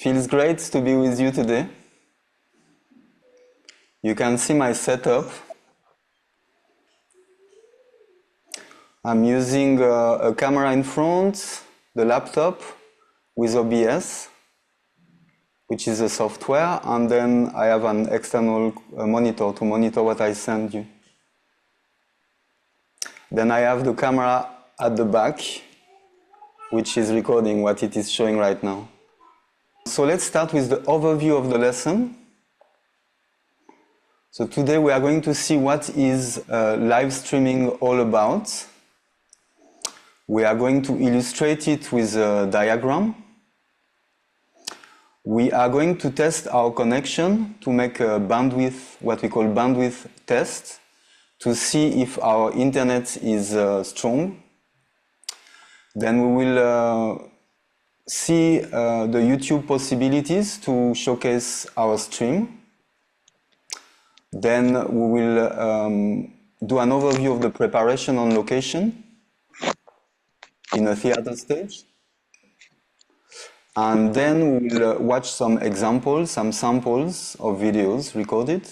Feels great to be with you today. You can see my setup. I'm using a camera in front, the laptop with OBS, which is a software, and then I have an external monitor to monitor what I send you. Then I have the camera at the back, which is recording what it is showing right now. So let's start with the overview of the lesson. So today we are going to see what is live streaming all about. We are going to illustrate it with a diagram. We are going to test our connection to make a bandwidth, what we call bandwidth test, to see if our internet is strong. Then we will see the YouTube possibilities to showcase our stream. Then we will do an overview of the preparation on location in a theater stage. And then we will watch some examples, some samples of videos recorded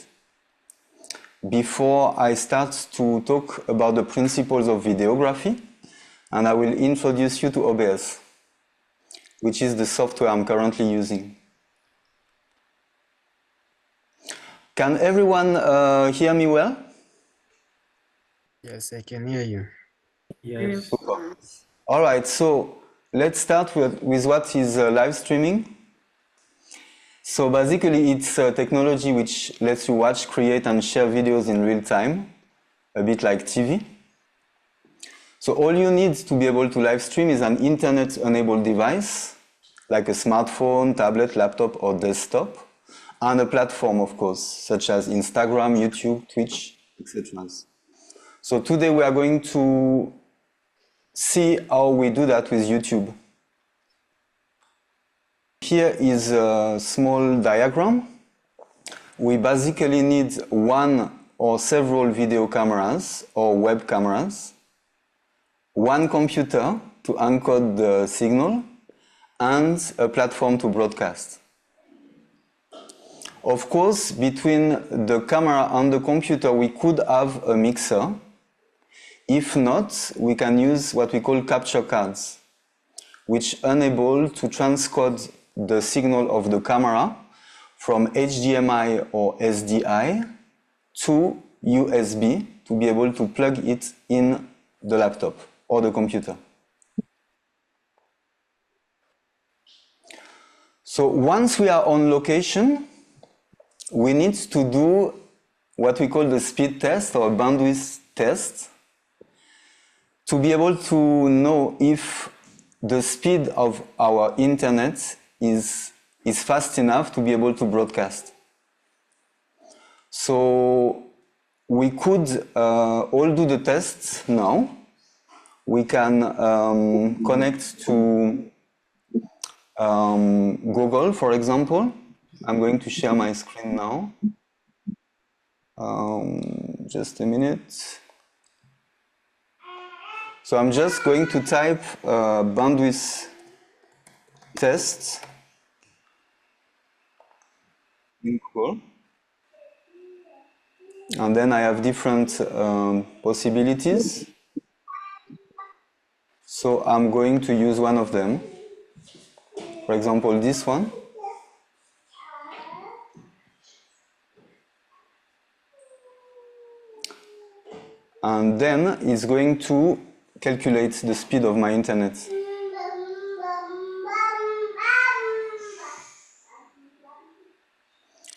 before I start to talk about the principles of videography, and I will introduce you to OBS, which is the software I'm currently using. Can everyone hear me well? Yes, I can hear you. Yes. Super. All right, so let's start with what is live streaming. So basically it's a technology which lets you watch, create and share videos in real time, a bit like TV. So all you need to be able to live stream is an internet-enabled device, like a smartphone, tablet, laptop or desktop, and a platform, of course, such as Instagram, YouTube, Twitch, etc. So today we are going to see how we do that with YouTube. Here is a small diagram. We basically need one or several video cameras or web cameras, one computer to encode the signal, and a platform to broadcast. Of course, between the camera and the computer, we could have a mixer. If not, we can use what we call capture cards, which enable to transcode the signal of the camera from HDMI or SDI to USB to be able to plug it in the laptop or the computer. So once we are on location, we need to do what we call the speed test or bandwidth test to be able to know if the speed of our internet is fast enough to be able to broadcast. So we could all do the tests now. We can connect to Google, for example. I'm going to share my screen now. Just a minute. So I'm just going to type bandwidth test in Google. And then I have different possibilities. So I'm going to use one of them. For example, this one. And then it's going to calculate the speed of my internet.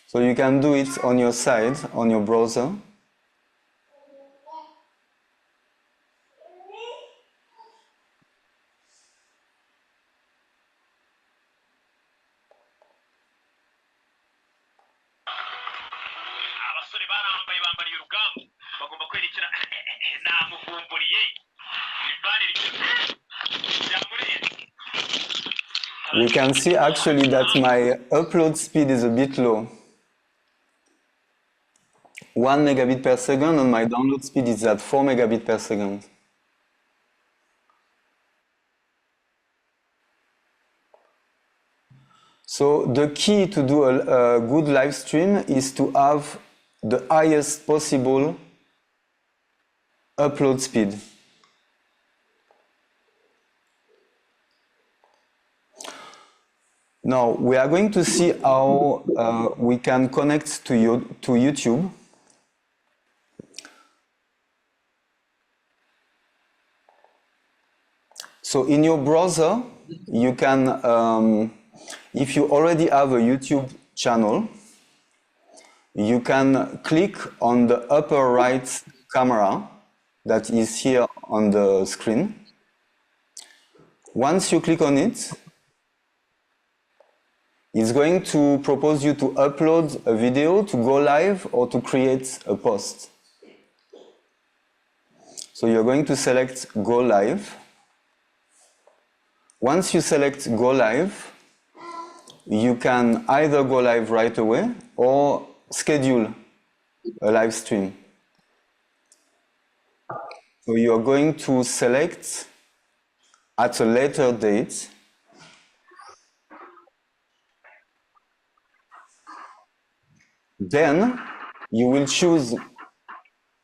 So you can do it on your side, on your browser. We can see actually that my upload speed is a bit low. 1 megabit per second, and my download speed is at 4 megabit per second. So the key to do a good live stream is to have the highest possible upload speed. Now we are going to see how we can connect to YouTube. So in your browser, you can, if you already have a YouTube channel, you can click on the upper right camera that is here on the screen. Once you click on it, it's going to propose you to upload a video, to go live, or to create a post. So you're going to select Go Live. Once you select Go Live, you can either go live right away or schedule a live stream. So you're going to select at a later date. Then you will choose,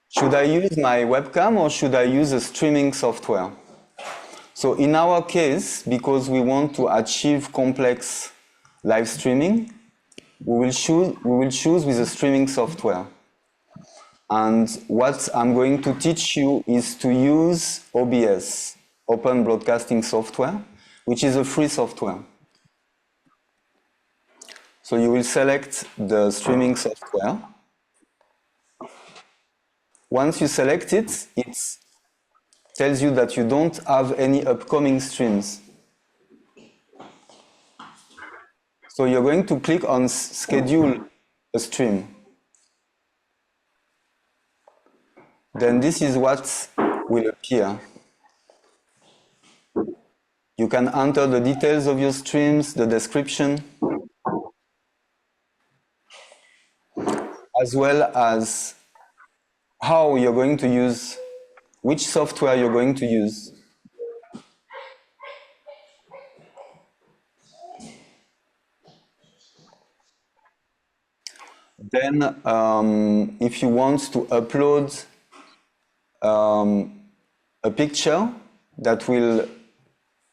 should I use my webcam or should I use a streaming software? So in our case, because we want to achieve complex live streaming, we will choose with a streaming software. And what I'm going to teach you is to use OBS, Open Broadcasting Software, which is a free software. So you will select the streaming software. Once you select it, it tells you that you don't have any upcoming streams. So you're going to click on Schedule a stream. Then this is what will appear. You can enter the details of your streams, the description, as well as how you're going to use, which software you're going to use. Then, if you want to upload a picture that will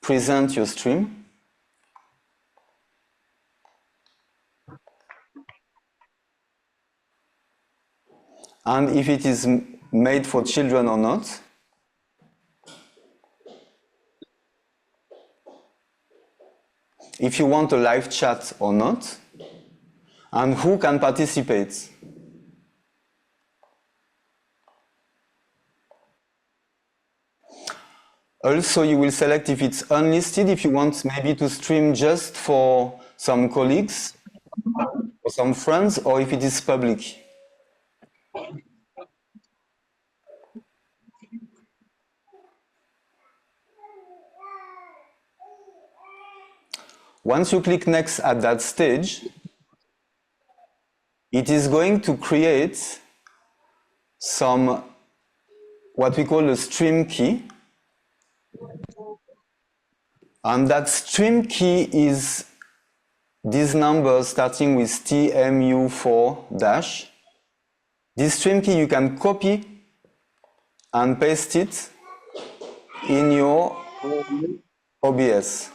present your stream, and if it is made for children or not, if you want a live chat or not, and who can participate. Also, you will select if it's unlisted, if you want maybe to stream just for some colleagues or some friends, or if it is public. Once you click next at that stage, it is going to create some, what we call a stream key. And that stream key is this number starting with TMU4-. This stream key you can copy and paste it in your OBS.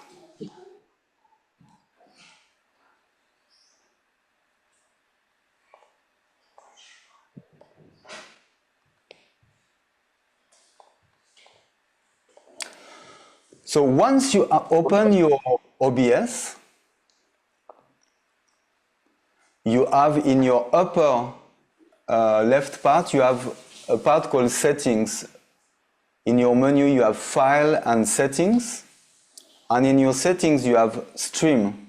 So once you open your OBS, you have in your upper left part, you have a part called Settings. In your menu, you have File and Settings. And in your settings, you have Stream.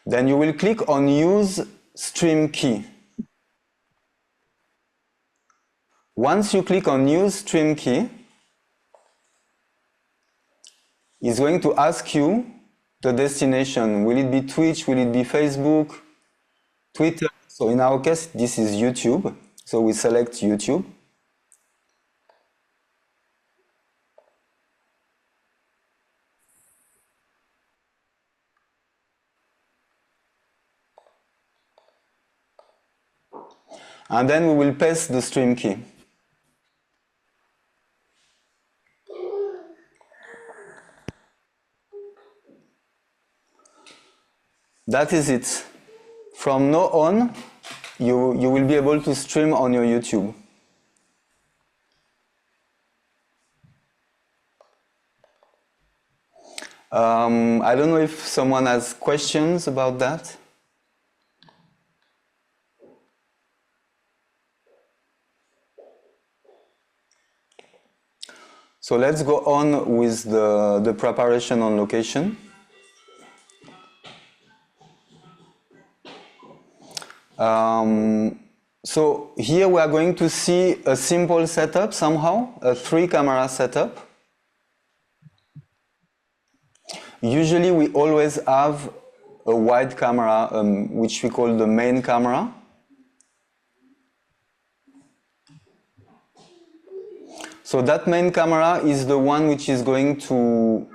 Then you will click on Use Stream Key. Once you click on Use Stream Key, it's going to ask you the destination. Will it be Twitch? Will it be Facebook? Twitter? So in our case, this is YouTube. So we select YouTube. And then we will paste the stream key. That is it. From now on, you will be able to stream on your YouTube. I don't know if someone has questions about that. So let's go on with the preparation on location. So here we are going to see a simple setup somehow, a 3-camera setup. Usually we always have a wide camera, which we call the main camera. So that main camera is the one which is going to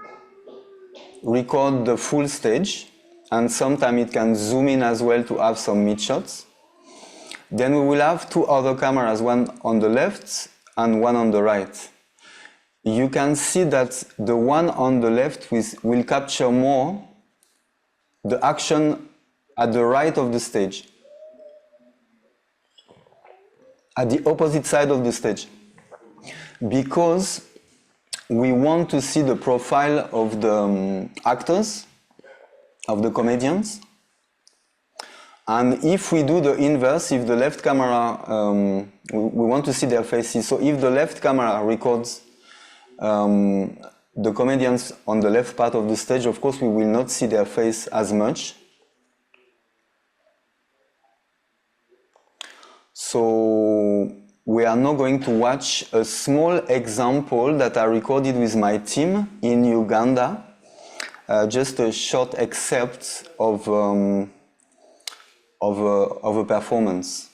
record the full stage, and sometimes it can zoom in as well to have some mid shots. Then we will have 2 other cameras, one on the left and one on the right. You can see that the one on the left will capture more the action at the right of the stage, at the opposite side of the stage, because we want to see the profile of the actors, of the comedians. And if we do the inverse, if the left camera, we want to see their faces. So if the left camera records the comedians on the left part of the stage, of course we will not see their face as much. So we are now going to watch a small example that I recorded with my team in Uganda. Just a short excerpt of a performance.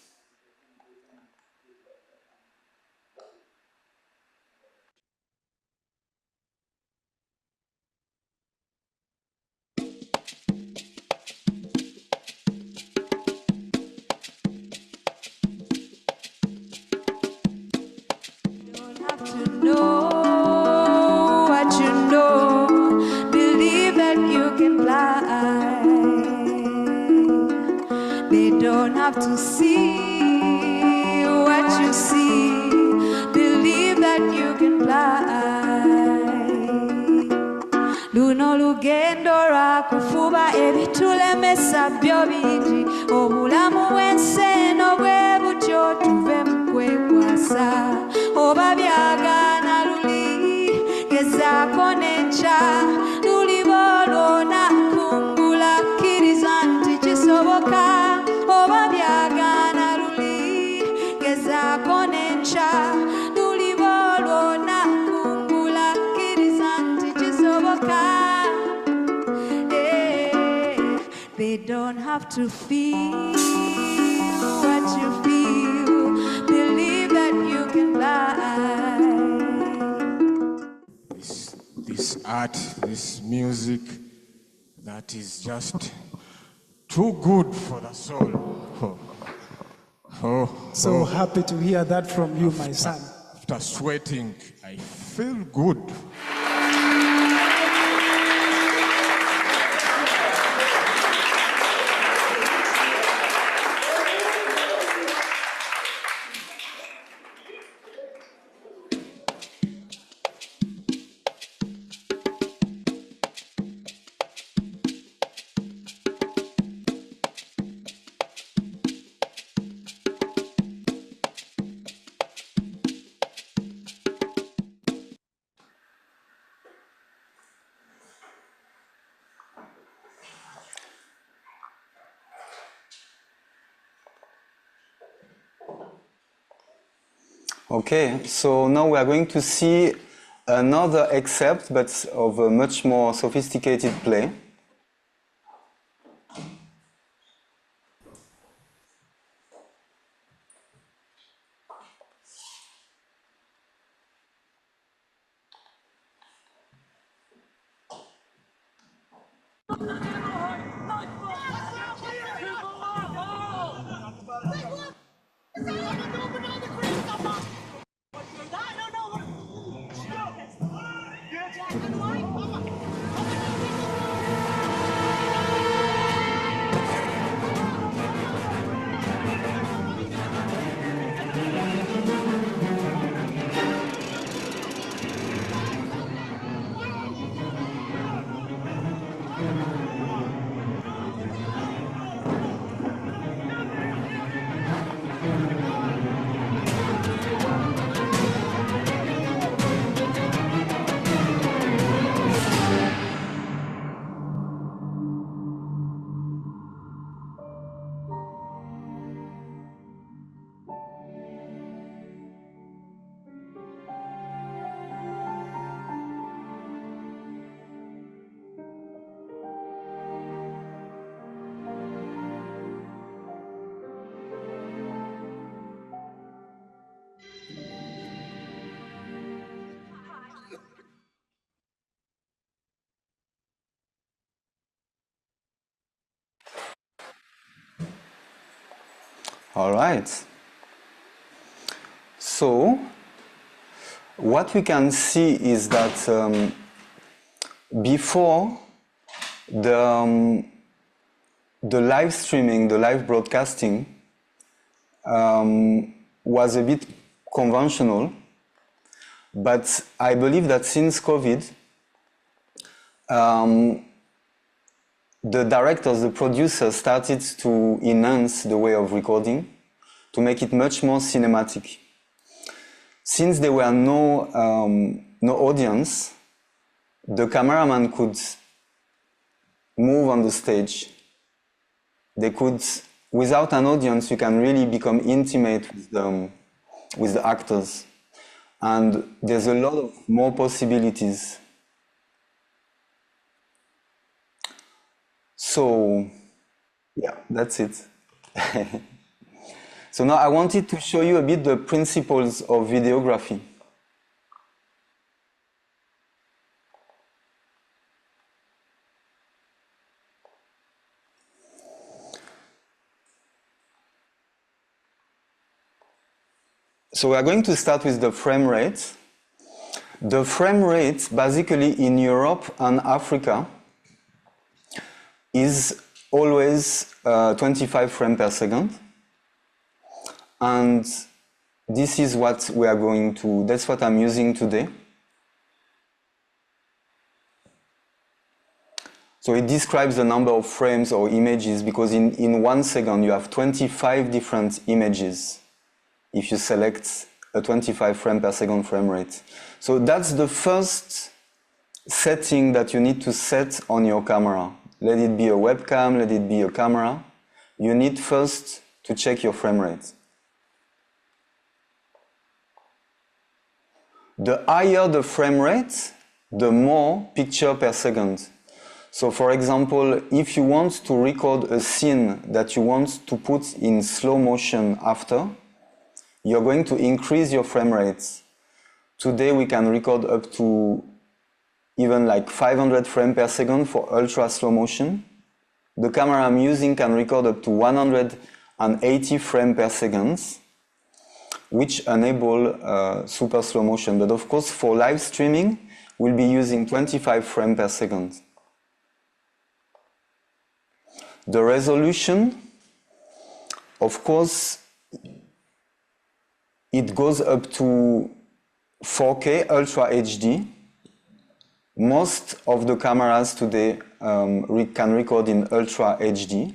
To see what you see, believe that you can fly. Luno lugendo lwakufuba ebitulemesa byo bingi, obulamu bw'enseno bwe butyo tuve mu kwekwasa. Oba byagana luli gezaako n'enkya, luli boolona kungula kkiriza nti kisoboka. Oba byagana luli gezaako n'enkya, luli boolona kungula kkiriza nti kisoboka. They don't have to feel what you feel, believe that you can fly. This art, this music, that is just too good for the soul. So happy to hear that from you, my son. After sweating, I feel good. Okay, so now we are going to see another excerpt, but of a much more sophisticated play. All right. So, what we can see is that before the live streaming, the live broadcasting was a bit conventional, but I believe that since COVID, the directors, the producers started to enhance the way of recording to make it much more cinematic. Since there were no audience, the cameraman could move on the stage. They could, without an audience, you can really become intimate with the actors. And there's a lot of more possibilities. So, yeah, that's it. So now I wanted to show you a bit the principles of videography. So we are going to start with the frame rate. The frame rate, basically in Europe and Africa, is always 25 frames per second. And this is what we are going to, that's what I'm using today. So it describes the number of frames or images, because in 1 second you have 25 different images if you select a 25 frame per second frame rate. So that's the first setting that you need to set on your camera. Let it be a webcam, let it be a camera. You need first to check your frame rate. The higher the frame rate, the more picture per second. So for example, if you want to record a scene that you want to put in slow motion after, you're going to increase your frame rates. Today we can record up to even like 500 frames per second for ultra slow motion. The camera I'm using can record up to 180 frames per second, which enable super slow motion. But of course, for live streaming, we'll be using 25 frames per second. The resolution, of course, it goes up to 4K Ultra HD. Most of the cameras today can record in Ultra HD,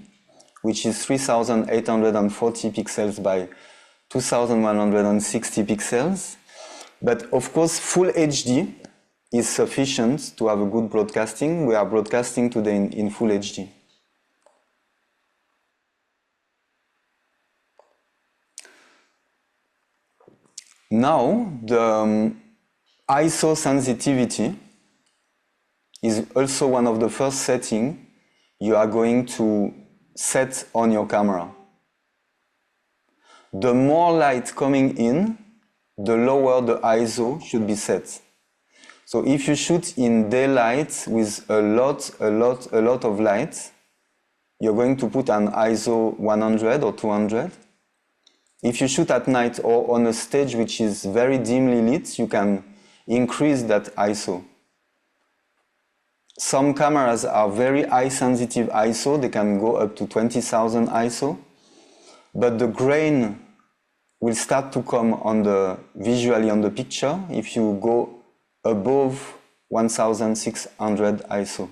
which is 3840 pixels by 2160 pixels. But of course, Full HD is sufficient to have a good broadcasting. We are broadcasting today in Full HD. Now, the ISO sensitivity is also one of the first settings you are going to set on your camera. The more light coming in, the lower the ISO should be set. So if you shoot in daylight with a lot of light, you're going to put an ISO 100 or 200. If you shoot at night or on a stage which is very dimly lit, you can increase that ISO. Some cameras are very high sensitive ISO, they can go up to 20,000 ISO, but the grain will start to come visually on the picture if you go above 1600 ISO.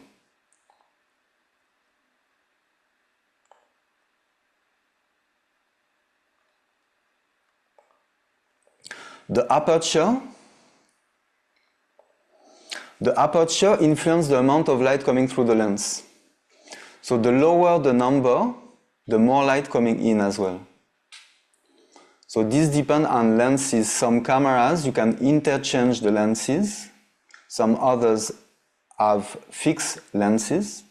The aperture influences the amount of light coming through the lens. So the lower the number, the more light coming in as well. So this depends on lenses. Some cameras, you can interchange the lenses. Some others have fixed lenses.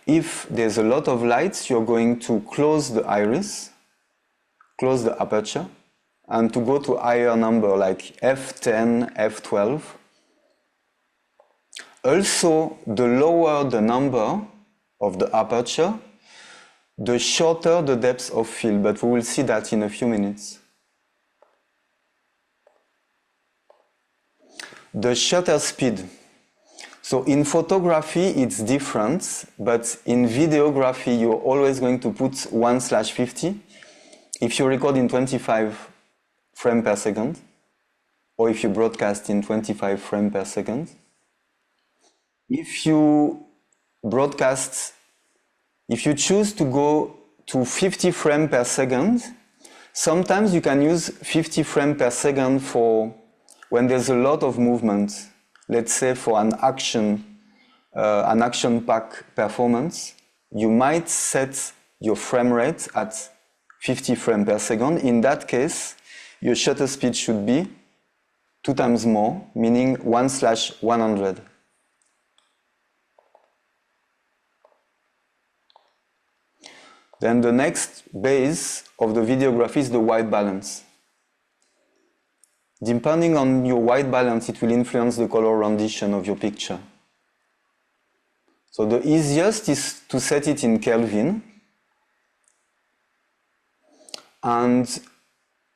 If there's a lot of light, you're going to close the iris, close the aperture, and to go to higher number like f10, f12. Also, the lower the number of the aperture, the shorter the depth of field, but we will see that in a few minutes. The shutter speed. So in photography it's different, but in videography you're always going to put 1/50 if you record in 25 frames per second, or if you broadcast in 25 frames per second. If you broadcast, if you choose to go to 50 frames per second, sometimes you can use 50 frames per second for when there's a lot of movement. Let's say for an action-packed performance, you might set your frame rate at 50 frames per second. In that case, your shutter speed should be 2 times more, meaning 1/100. Then the next base of the videography is the white balance. Depending on your white balance, it will influence the color rendition of your picture. So the easiest is to set it in Kelvin, and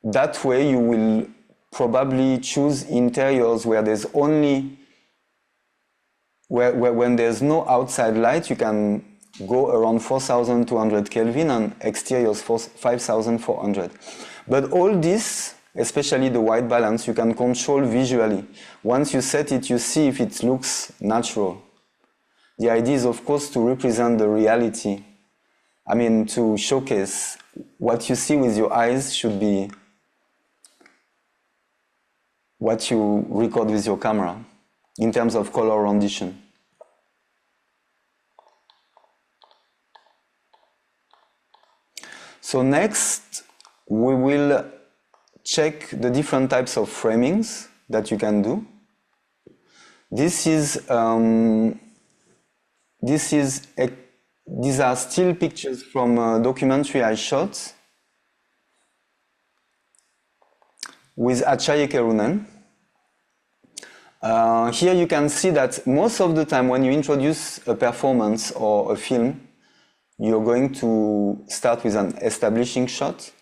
that way you will probably choose interiors where there's only, when there's no outside light, you can go around 4200 Kelvin, and exteriors 5400. But all this, especially the white balance, you can control visually. Once you set it, you see if it looks natural. The idea is, of course, to represent the reality. I mean, to showcase what you see with your eyes should be what you record with your camera in terms of color rendition. So next, we will check the different types of framings that you can do. These are still pictures from a documentary I shot with Achaye Kerunen. Here you can see that most of the time when you introduce a performance or a film, you're going to start with an establishing shot,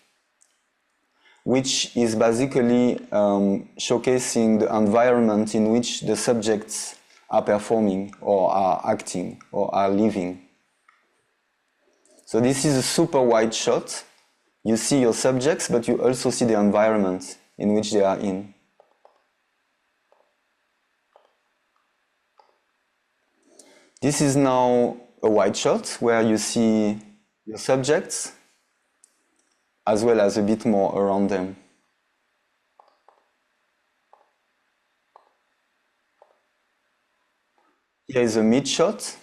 which is basically showcasing the environment in which the subjects are performing or are acting or are living. So this is a super wide shot. You see your subjects, but you also see the environment in which they are in. This is now a wide shot where you see your subjects as well as a bit more around them. Here is a mid shot.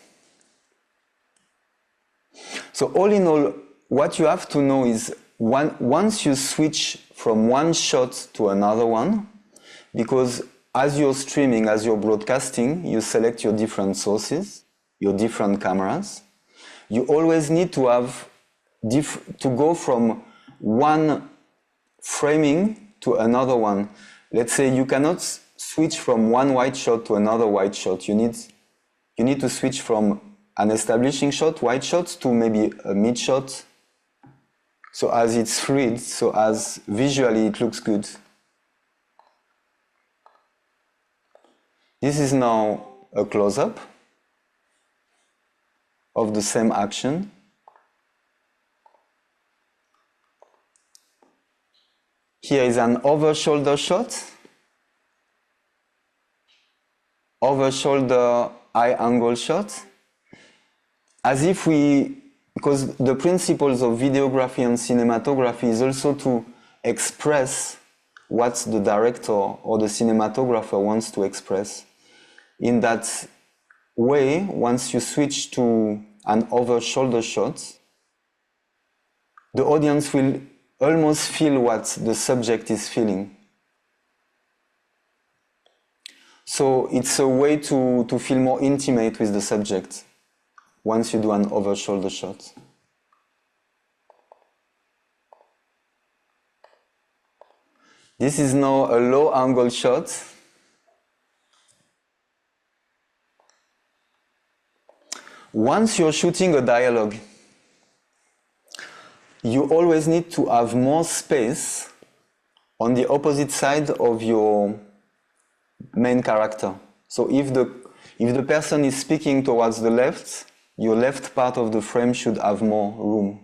So all in all, what you have to know is once you switch from one shot to another one, because as you're streaming, as you're broadcasting, you select your different sources, your different cameras. You always need to have to go from one framing to another one. Let's say you cannot switch from one wide shot to another wide shot. You need to switch from an establishing shot, wide shot, to maybe a mid shot, so as it's fluid, so as visually it looks good. This is now a close-up of the same action. Here is an over-shoulder shot, over-shoulder eye-angle shot, as if because the principles of videography and cinematography is also to express what the director or the cinematographer wants to express. In that way, once you switch to an over-shoulder shot, the audience will almost feel what the subject is feeling. So it's a way to feel more intimate with the subject once you do an over-shoulder shot. This is now a low-angle shot. Once you're shooting a dialogue, you always need to have more space on the opposite side of your main character. So if the person is speaking towards the left, your left part of the frame should have more room.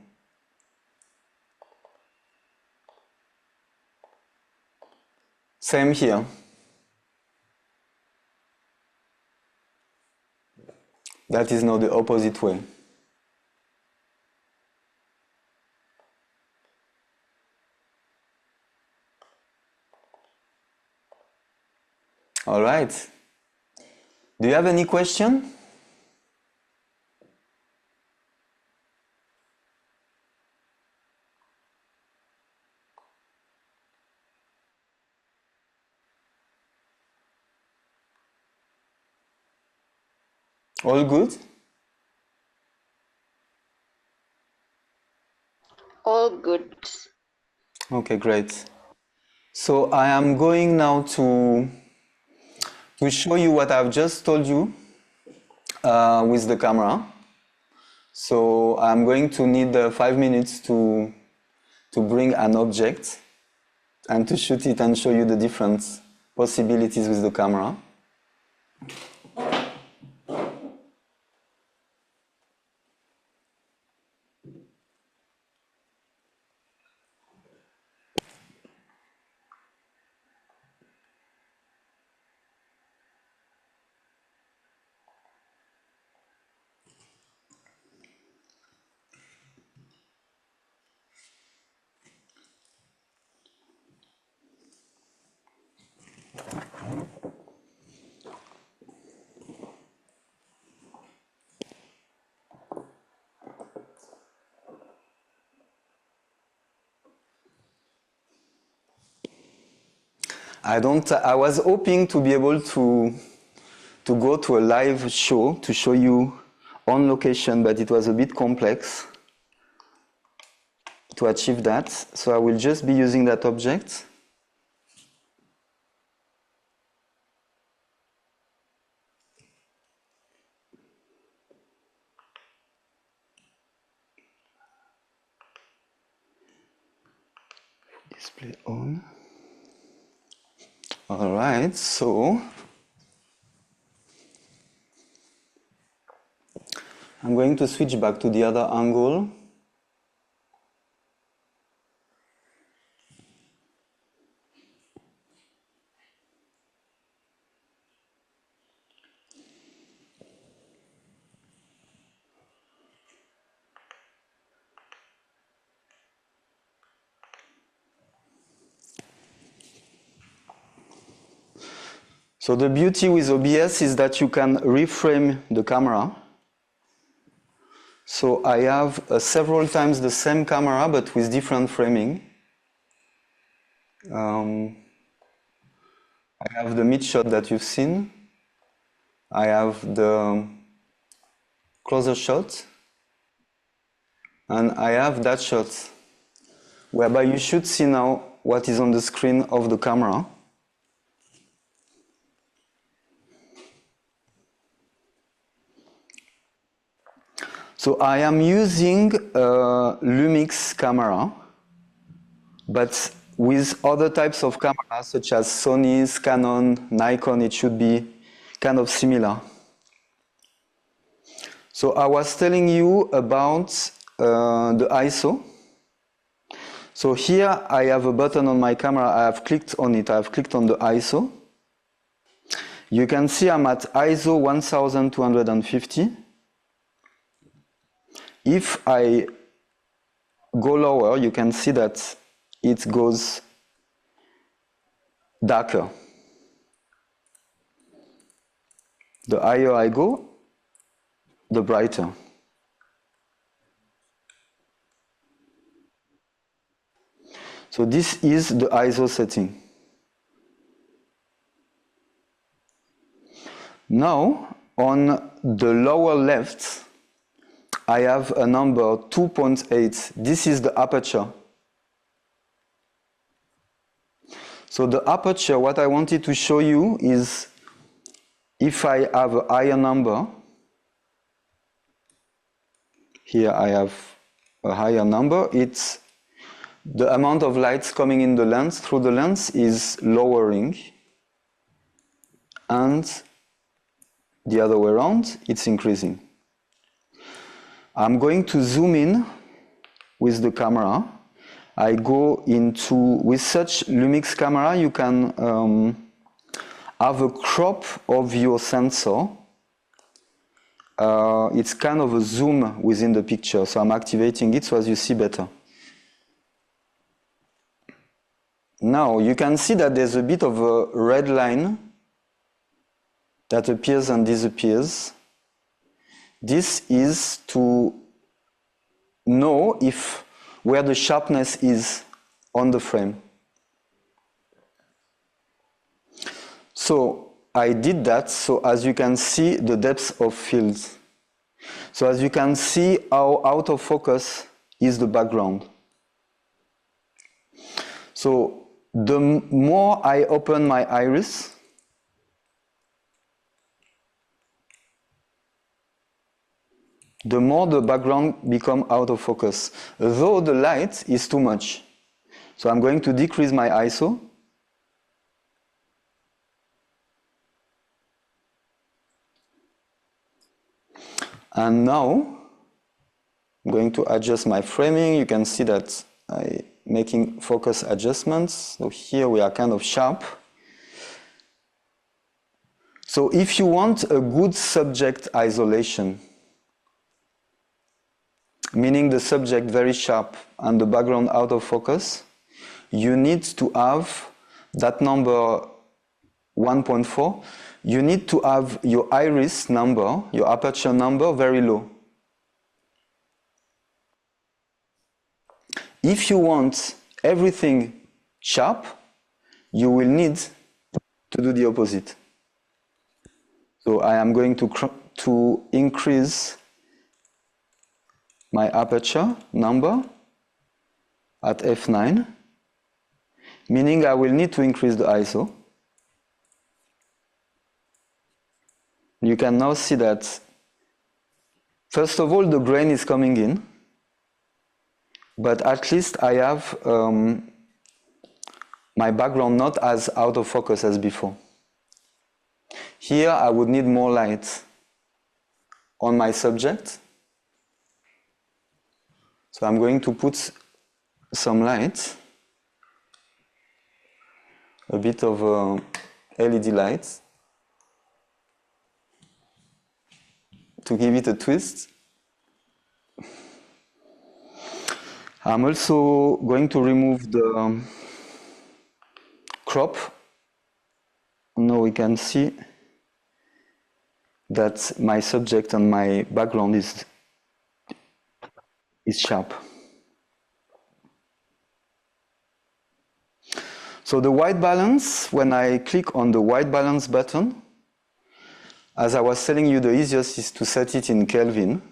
Same here. That is now the opposite way. All right. Do you have any question? All good? All good. Okay, great. So I am going now to show you what I've just told you with the camera. So I'm going to need 5 minutes to bring an object and to shoot it and show you the different possibilities with the camera. I was hoping to be able to go to a live show to show you on location, but it was a bit complex to achieve that. So I will just be using that object. Display on. All right, so I'm going to switch back to the other angle. So the beauty with OBS is that you can reframe the camera. So I have several times the same camera but with different framing. I have the mid shot that you've seen. I have the closer shot. And I have that shot, whereby you should see now what is on the screen of the camera. So I am using a Lumix camera, but with other types of cameras such as Sony's, Canon, Nikon, it should be kind of similar. So I was telling you about the ISO. So here I have a button on my camera, I have clicked on it, I have clicked on the ISO. You can see I'm at ISO 1250. If I go lower, you can see that it goes darker. The higher I go, the brighter. So this is the ISO setting. Now, on the lower left, I have a number 2.8. This is the aperture. So the aperture, what I wanted to show you is if I have a higher number, here I have a higher number, it's the amount of lights coming in the lens through the lens is lowering, and the other way around, it's increasing. I'm going to zoom in with the camera. I go into, with such Lumix camera, you can have a crop of your sensor. It's kind of a zoom within the picture, so I'm activating it so as you see better. Now you can see that there's a bit of a red line that appears and disappears. This is to know if where the sharpness is on the frame. So I did that, so as you can see the depth of field. So as you can see how out of focus is the background. So the more I open my iris, the more the background becomes out of focus, though the light is too much. So I'm going to decrease my ISO. And now I'm going to adjust my framing. You can see that I'm making focus adjustments. So here we are kind of sharp. So if you want a good subject isolation, meaning the subject very sharp and the background out of focus, you need to have that number 1.4. You need to have your iris number, your aperture number, very low. If you want everything sharp, you will need to do the opposite. So I am going to increase my aperture number at f9, meaning I will need to increase the ISO. You can now see that, first of all, the grain is coming in, but at least I have my background not as out of focus as before. Here I would need more light on my subject. So I'm going to put some light, a bit of LED light, to give it a twist. I'm also going to remove the crop. Now we can see that my subject and my background is sharp. So the white balance, when I click on the white balance button, as I was telling you, the easiest is to set it in Kelvin.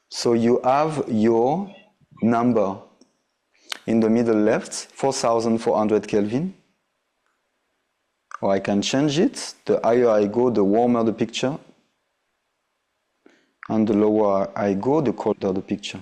So you have your number in the middle left, 4400 Kelvin. Or I can change it. The higher I go, the warmer the picture. And the lower I go, the colder the picture.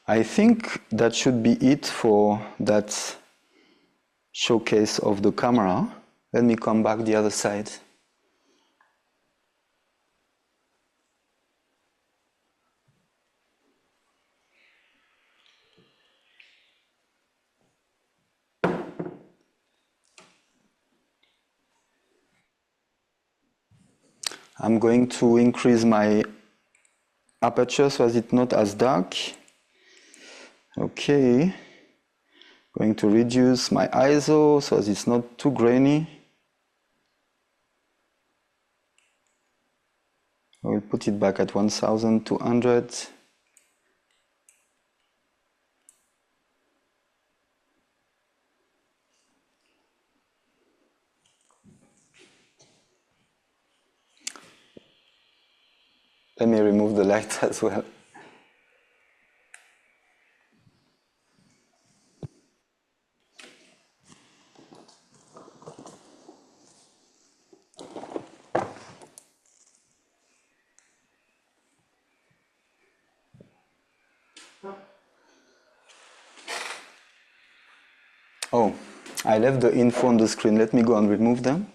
I think that should be it for that showcase of the camera. Let me come back the other side. I'm going to increase my aperture so as it's not as dark. Okay. Going to reduce my ISO so as it's not too grainy. I will put it back at 1200. Let me remove the light as well. Oh, I left the info on the screen. Let me go and remove them.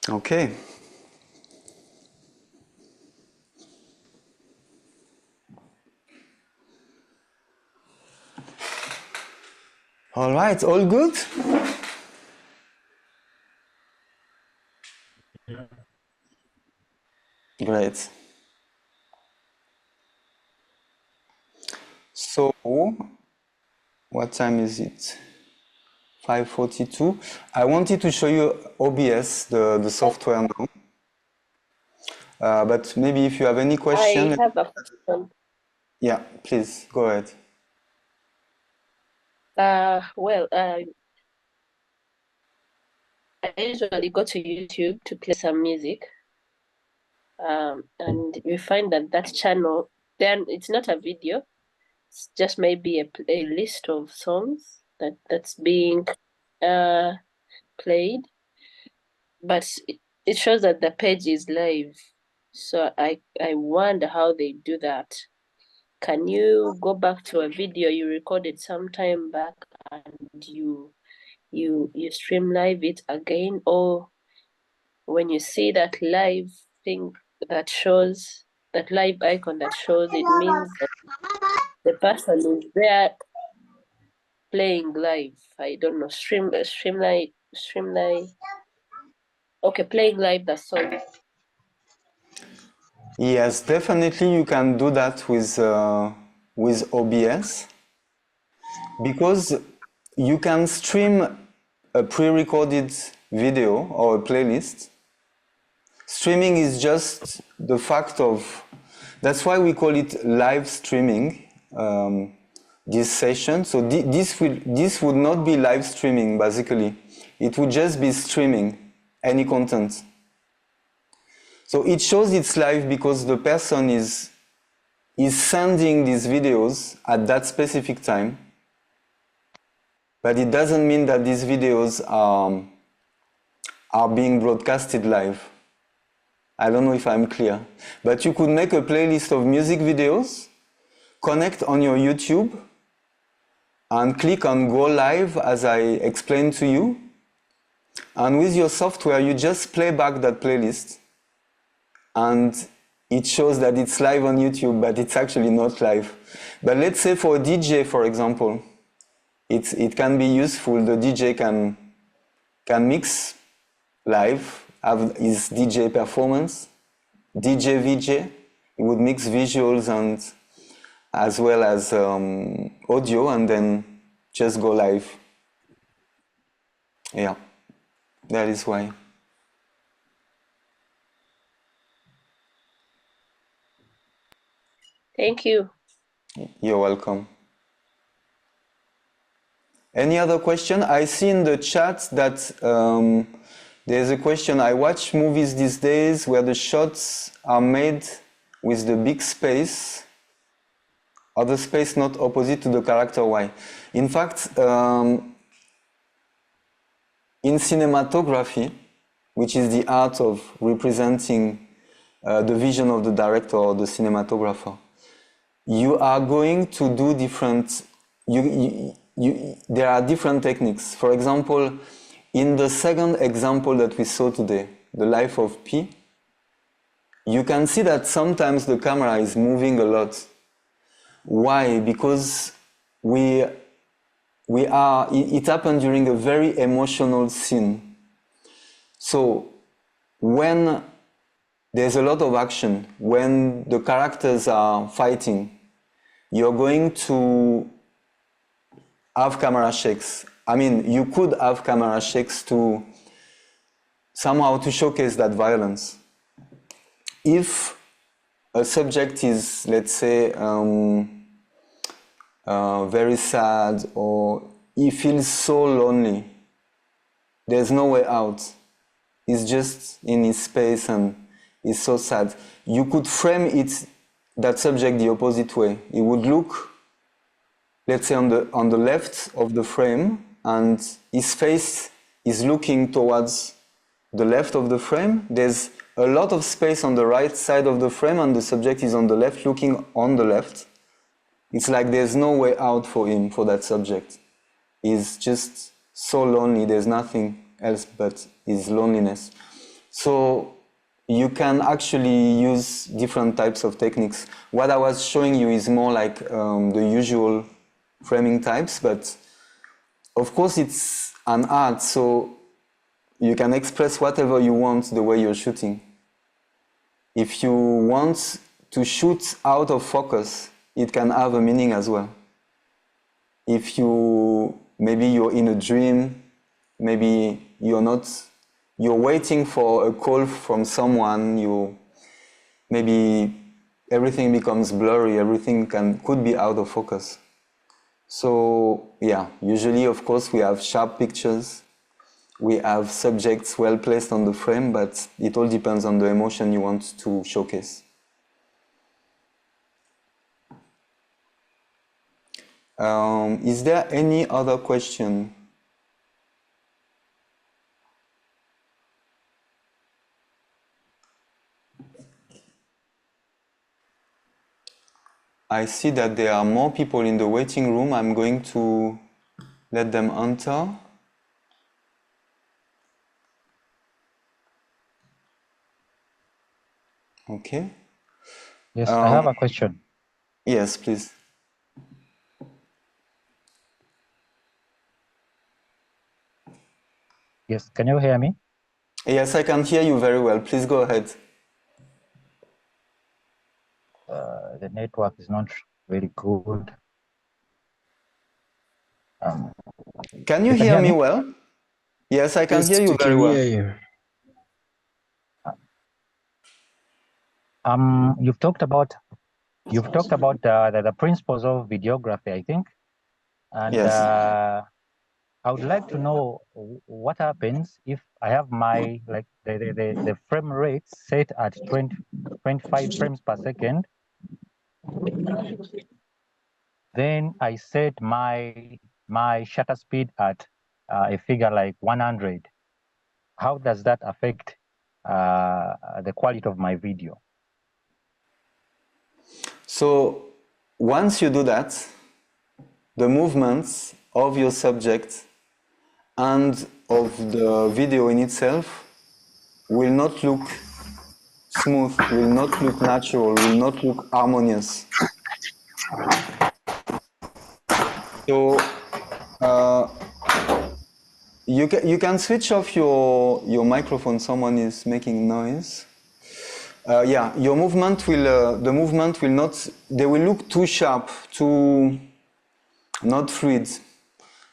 Okay. All right, all good? Great. So, what time is it? 5:42. I wanted to show you OBS, the software now. But maybe if you have any question. I have a question. Yeah, please, go ahead. I usually go to YouTube to play some music. And you find that channel, then it's not a video, it's just maybe a list of songs that's being played, but it shows that the page is live. So I wonder how they do that. Can you go back to a video you recorded some time back and you stream live it again, or when you see that live thing that shows that live icon that shows, it means that the person is there playing live. I don't know, stream live. Okay, playing live the song. Yes, definitely you can do that with OBS, because you can stream a pre-recorded video or a playlist. Streaming is just the fact of, that's why we call it live streaming, this session. So this would not be live streaming, basically. It would just be streaming any content. So it shows it's live because the person is sending these videos at that specific time. But it doesn't mean that these videos are being broadcasted live. I don't know if I'm clear. But you could make a playlist of music videos, connect on your YouTube, and click on Go Live as I explained to you. And with your software, you just play back that playlist. And it shows that it's live on YouTube, but it's actually not live. But let's say for a DJ, for example, it can be useful. The DJ can mix live, have his DJ performance, DJ VJ. He would mix visuals and as well as audio, and then just go live. Yeah, that is why. Thank you. You're welcome. Any other question? I see in the chat that there's a question. I watch movies these days where the shots are made with the big space, or the space not opposite to the character. Why? In fact, in cinematography, which is the art of representing the vision of the director or the cinematographer, you are going to do different, there are different techniques. For example, in the second example that we saw today, the life of P, you can see that sometimes the camera is moving a lot. Why? Because it happened during a very emotional scene. So when there's a lot of action, when the characters are fighting, you're going to have camera shakes. I mean, you could have camera shakes to somehow to showcase that violence. If a subject is, let's say, very sad, or he feels so lonely, there's no way out. He's just in his space and is so sad. You could frame it, that subject, the opposite way. It would look, let's say, on the left of the frame, and his face is looking towards the left of the frame. There's a lot of space on the right side of the frame, and the subject is on the left, looking on the left. It's like there's no way out for him, for that subject. He's just so lonely, there's nothing else but his loneliness. So you can actually use different types of techniques. What I was showing you is more like the usual framing types, but of course it's an art, so you can express whatever you want the way you're shooting. If you want to shoot out of focus, it can have a meaning as well. If maybe you're in a dream, maybe you're waiting for a call from someone, maybe everything becomes blurry, everything could be out of focus. So yeah, usually of course we have sharp pictures, we have subjects well placed on the frame, but it all depends on the emotion you want to showcase. Is there any other question? I see that there are more people in the waiting room. I'm going to let them enter. Okay. Yes, I have a question. Yes, please. Yes, can you hear me? Yes, I can hear you very well. Please go ahead. The network is not very good. Can you hear me well? Yes, I can hear you very well. You've talked about the principles of videography, I think, and Yes. I would like to know what happens if I have my the frame rate set at 25 frames per second. Then I set my shutter speed at a figure like 100. How does that affect the quality of my video? So once you do that, the movements of your subject and of the video in itself will not look smooth, will not look natural, will not look harmonious. So you can switch off your microphone. Someone is making noise. Yeah, your movement will the movement will not. They will look too sharp, too not fluid.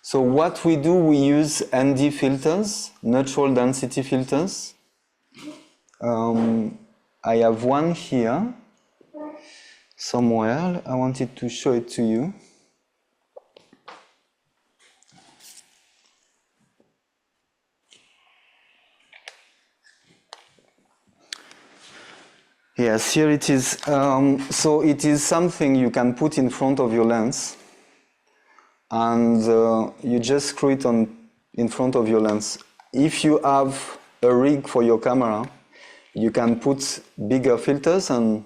So what we do, we use ND filters, natural density filters. I have one here somewhere. I wanted to show it to you. Yes, here it is. So it is something you can put in front of your lens, and you just screw it on in front of your lens. If you have a rig for your camera, you can put bigger filters and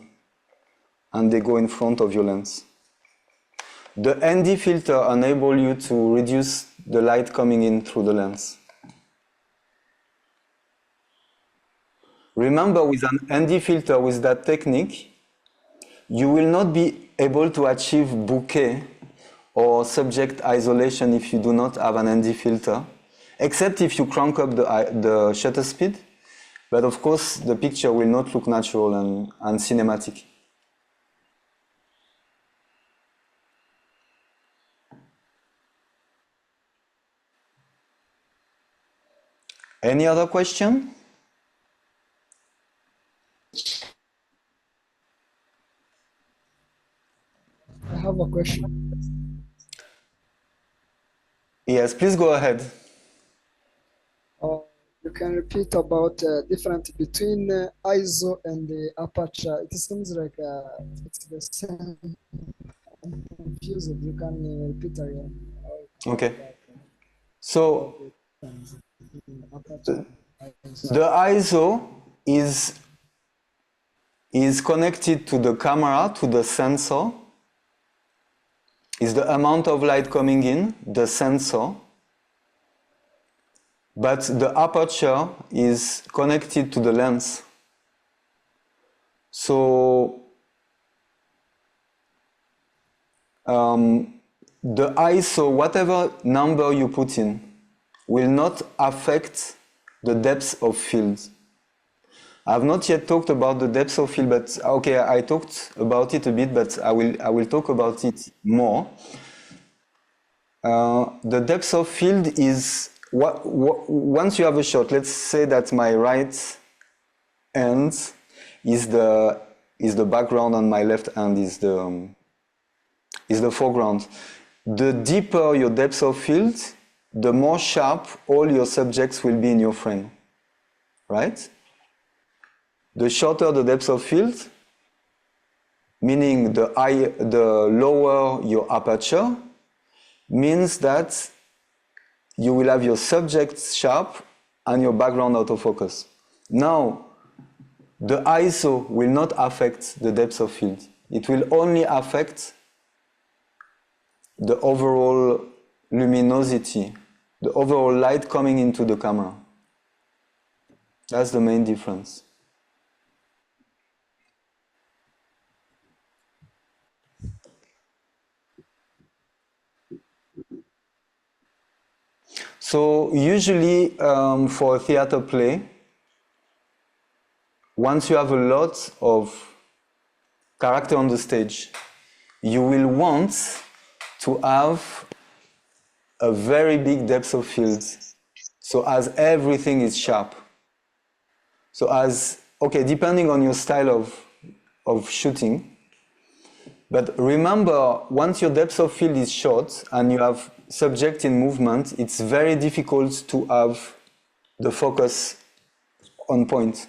they go in front of your lens. The ND filter enables you to reduce the light coming in through the lens. Remember, with an ND filter, with that technique, you will not be able to achieve bokeh or subject isolation if you do not have an ND filter, except if you crank up the shutter speed. But of course, the picture will not look natural and cinematic. Any other question? I have a question. Yes, please go ahead. The you can repeat about difference between ISO and the aperture. It seems like it's the same. I'm confused. You can repeat again. Okay. So the ISO is connected to the camera, to the sensor, is the amount of light coming in, the sensor, but the aperture is connected to the lens. So the ISO, whatever number you put in, will not affect the depth of field. I've not yet talked about the depth of field, but okay, I talked about it a bit, but I will talk about it more. The depth of field is once you have a shot. Let's say that my right hand is the background and my left hand is the foreground. The deeper your depth of field, the more sharp all your subjects will be in your frame, right? The shorter the depth of field, meaning the lower your aperture, means that you will have your subjects sharp and your background out of focus. Now, the ISO will not affect the depth of field. It will only affect the overall luminosity, the overall light coming into the camera. That's the main difference. So usually for a theater play, once you have a lot of character on the stage, you will want to have a very big depth of field. So as everything is sharp. So as, okay, depending on your style of shooting, but remember, once your depth of field is short and you have subject in movement, it's very difficult to have the focus on point.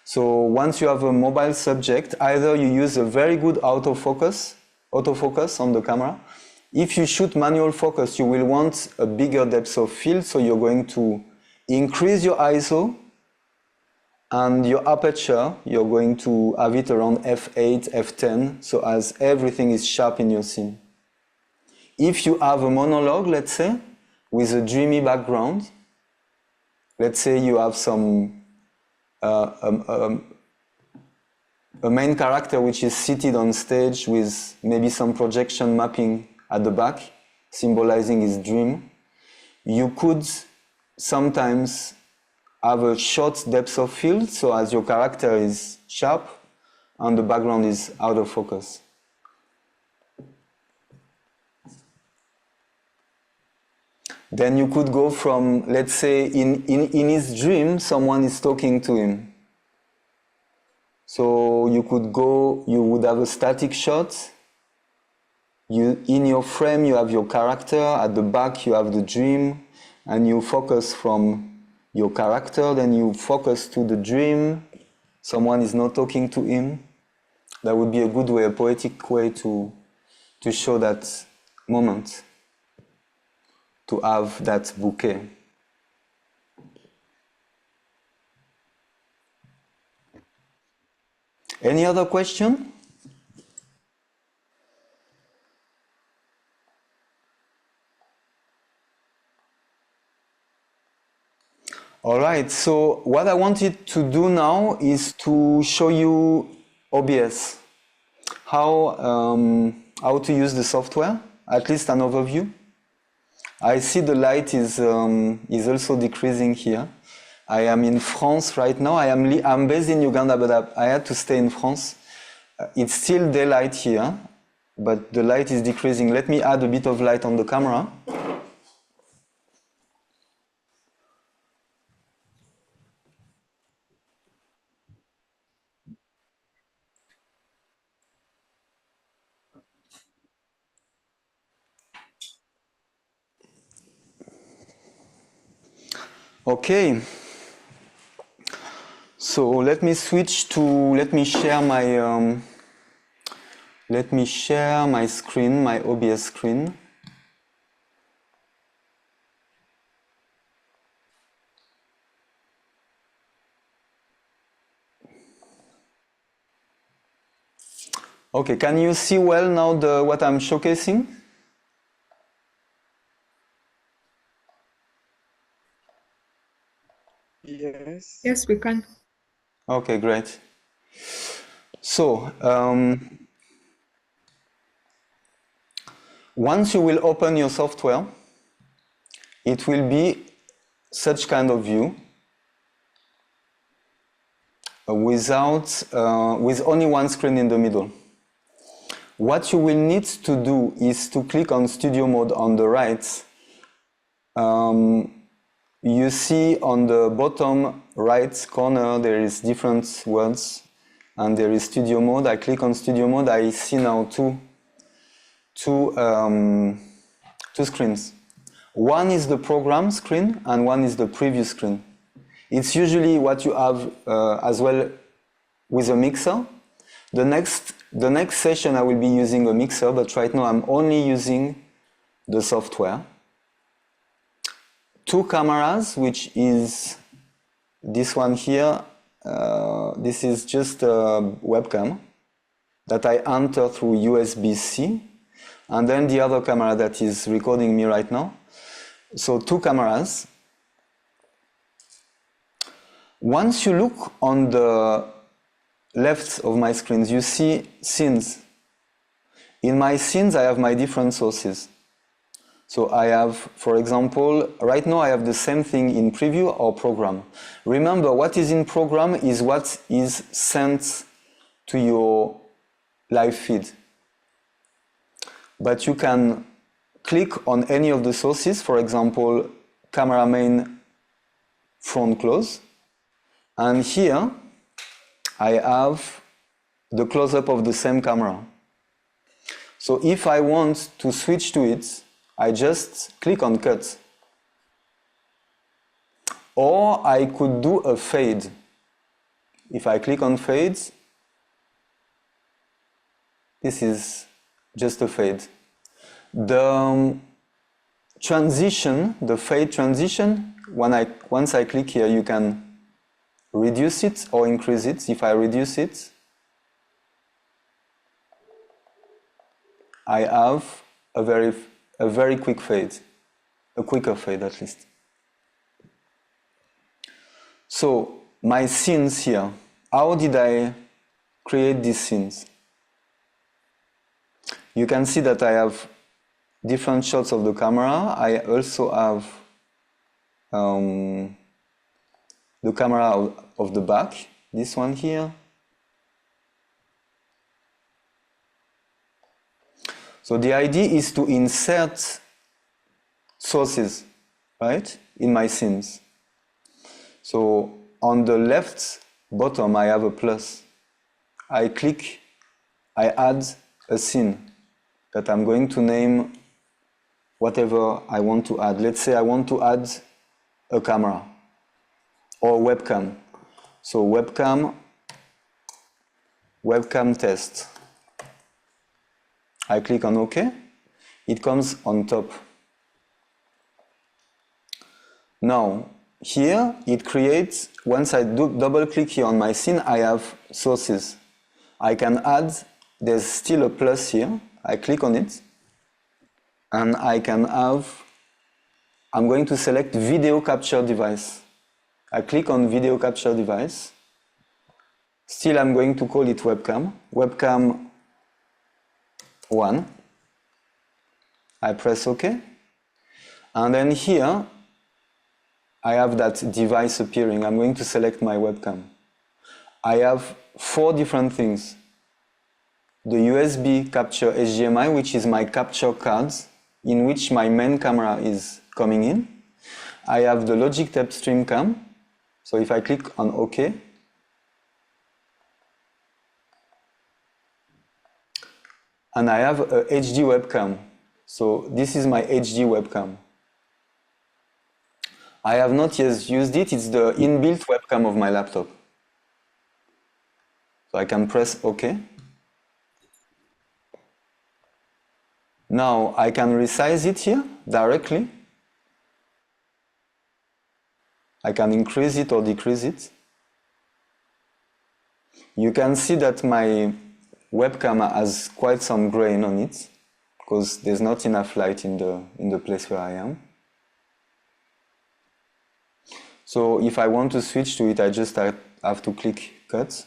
So once you have a mobile subject, either you use a very good autofocus on the camera. If you shoot manual focus, you will want a bigger depth of field, so you're going to increase your ISO, and your aperture, you're going to have it around f8, f10, so as everything is sharp in your scene. If you have a monologue, let's say, with a dreamy background, let's say you have some a main character which is seated on stage with maybe some projection mapping at the back, symbolizing his dream, you could sometimes have a short depth of field, so as your character is sharp and the background is out of focus. Then you could go from, let's say, in his dream, someone is talking to him. So you could go, you would have a static shot. In your frame, you have your character. At the back, you have the dream. And you focus from your character, then you focus to the dream. Someone is not talking to him. That would be a good way, a poetic way to show that moment, to have that bouquet. Any other question? All right, so what I wanted to do now is to show you OBS, how to use the software, at least an overview. I see the light is also decreasing here. I am in France right now. I'm based in Uganda, but I had to stay in France. It's still daylight here, but the light is decreasing. Let me add a bit of light on the camera. Okay, So let me switch to, let me share my screen, my OBS screen. Okay, can you see well now what I'm showcasing? Yes. Yes, we can. Okay, great. So, once you will open your software, it will be such kind of view with only one screen in the middle. What you will need to do is to click on Studio Mode on the right. You see on the bottom right corner there is different words and there is Studio Mode. I click on Studio Mode, I see now two screens. One is the program screen and one is the preview screen. It's usually what you have as well with a mixer. The next session I will be using a mixer, but right now I'm only using the software. Two cameras, which is this one here. This is just a webcam that I enter through USB-C, and then the other camera that is recording me right now. So two cameras. Once you look on the left of my screens, you see scenes. In my scenes, I have my different sources. So I have, for example, right now I have the same thing in preview or program. Remember, what is in program is what is sent to your live feed. But you can click on any of the sources, for example, camera main front close. And here I have the close-up of the same camera. So if I want to switch to it, I just click on cut. Or I could do a fade. If I click on fade, this is just a fade. The transition, the fade transition, once I click here, you can reduce it or increase it. If I reduce it, I have a very quick fade, a quicker fade at least. So my scenes here, how did I create these scenes? You can see that I have different shots of the camera. I also have the camera of the back, this one here. So the idea is to insert sources, right, in my scenes. So on the left bottom, I have a plus. I click, I add a scene that I'm going to name whatever I want to add. Let's say I want to add a camera or webcam. So webcam test. I click on OK. It comes on top. Now, here it creates, once I double click here on my scene, I have sources. I can add, there's still a plus here. I click on it, and I can have, I'm going to select video capture device. I click on video capture device. Still, I'm going to call it webcam. Webcam 1. I press OK. And then here, I have that device appearing. I'm going to select my webcam. I have 4 different things. The USB capture HDMI, which is my capture cards, in which my main camera is coming in. I have the Logitech Stream Cam. So if I click on OK, and I have a HD webcam. So this is my HD webcam. I have not yet used it. It's the inbuilt webcam of my laptop. So I can press OK. Now I can resize it here directly. I can increase it or decrease it. You can see that my webcam has quite some grain on it because there's not enough light in the place where I am. So if I want to switch to it, I just have to click cut.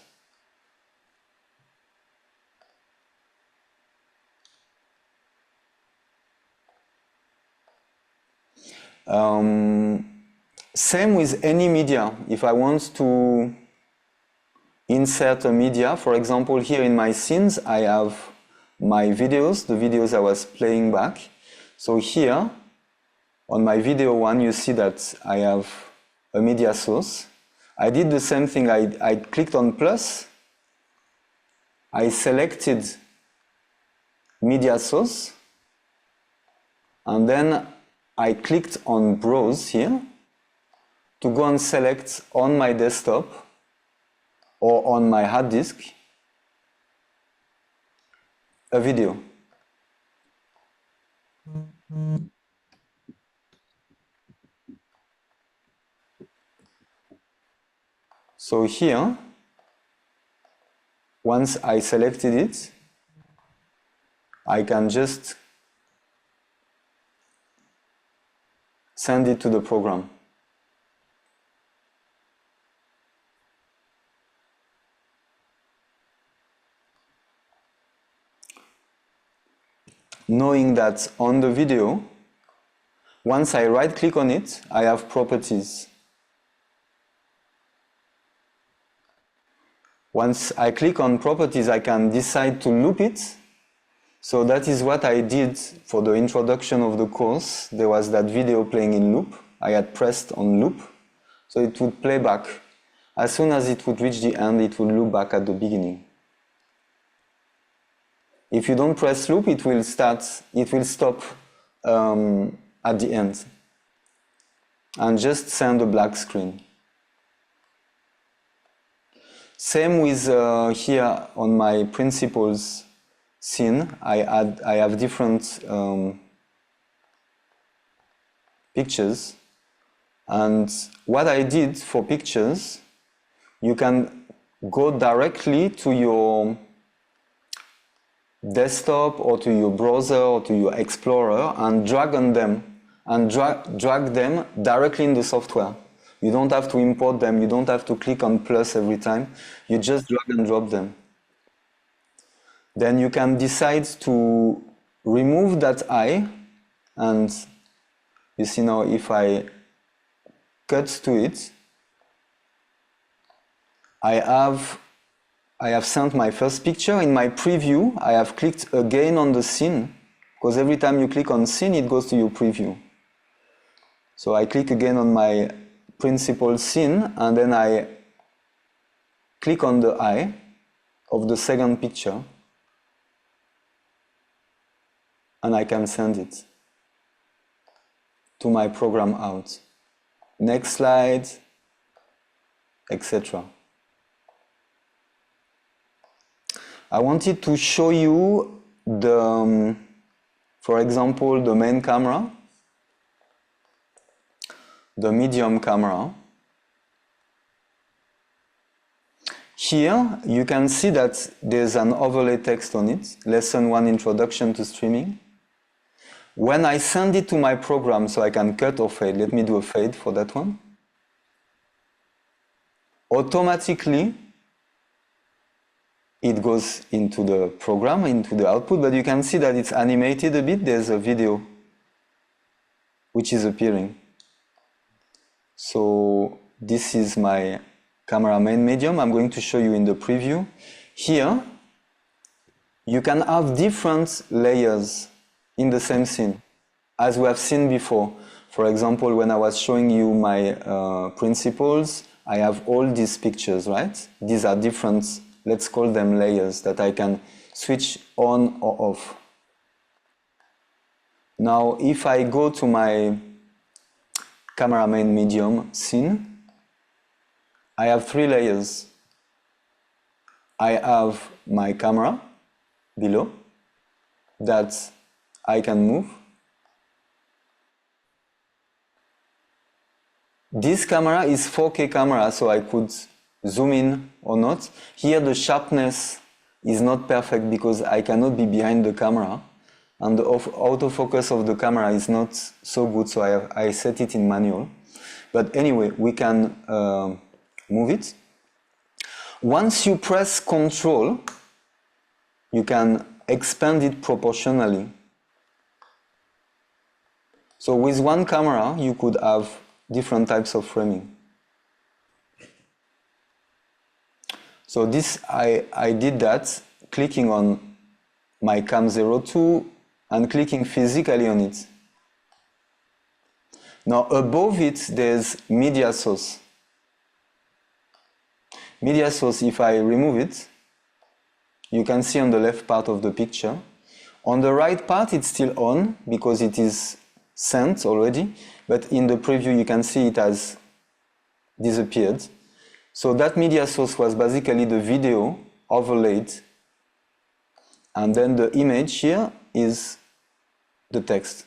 Same with any media. If I want to insert a media, for example, here in my scenes, I have my videos, the videos I was playing back. So here, on my video one, you see that I have a media source. I did the same thing. I clicked on plus. I selected media source. And then I clicked on browse here to go and select on my desktop or on my hard disk a video. So here, once I selected it, I can just send it to the program. Knowing that on the video, once I right-click on it, I have properties. Once I click on properties, I can decide to loop it. So that is what I did for the introduction of the course. There was that video playing in loop. I had pressed on loop, so it would play back. As soon as it would reach the end, it would loop back at the beginning. If you don't press loop, it will stop at the end and just send a black screen. Same with here on my principles scene. I have different pictures, and what I did for pictures, you can go directly to your desktop or to your browser or to your explorer and drag on them and drag them directly in the software. You don't have to import them, you don't have to click on plus every time, you just drag and drop them. Then you can decide to remove that eye, and you see now if I cut to it, I have sent my first picture. In my preview, I have clicked again on the scene, because every time you click on scene, it goes to your preview. So I click again on my principal scene, and then I click on the eye of the second picture, and I can send it to my program out. Next slide, etc. I wanted to show you the, for example, the main camera, the medium camera. Here you can see that there's an overlay text on it, Lesson 1 Introduction to Streaming. When I send it to my program, so I can cut or fade, let me do a fade for that one. Automatically, it goes into the program, into the output, but you can see that it's animated a bit. There's a video which is appearing. So this is my camera main medium. I'm going to show you in the preview. Here, you can have different layers in the same scene, as we have seen before. For example, when I was showing you my principles, I have all these pictures, right? These are different, let's call them layers, that I can switch on or off. Now, if I go to my camera main medium scene, I have 3 layers. I have my camera below that I can move. This camera is 4K camera, so I could zoom in or not. Here the sharpness is not perfect because I cannot be behind the camera, and the autofocus of the camera is not so good, so I set it in manual. But anyway, we can move it. Once you press Control, you can expand it proportionally. So with one camera, you could have different types of framing. So this, I did that, clicking on my Cam 02 and clicking physically on it. Now above it, there's media source. Media source, if I remove it, you can see on the left part of the picture. On the right part, it's still on because it is sent already, but in the preview you can see it has disappeared. So that media source was basically the video overlaid, and then the image here is the text.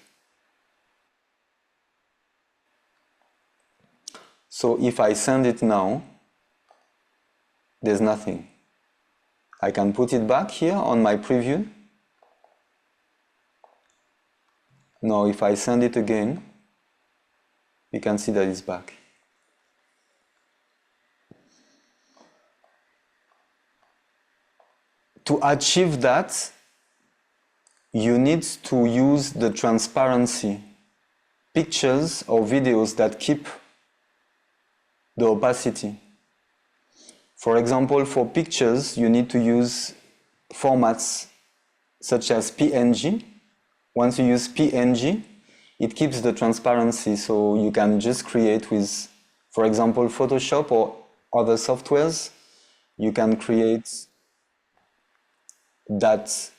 So if I send it now, there's nothing. I can put it back here on my preview. Now if I send it again, you can see that it's back. To achieve that, you need to use the transparency. Pictures or videos that keep the opacity. For example, for pictures, you need to use formats such as PNG. Once you use PNG, it keeps the transparency, so you can just create with, for example, Photoshop or other softwares. You can create that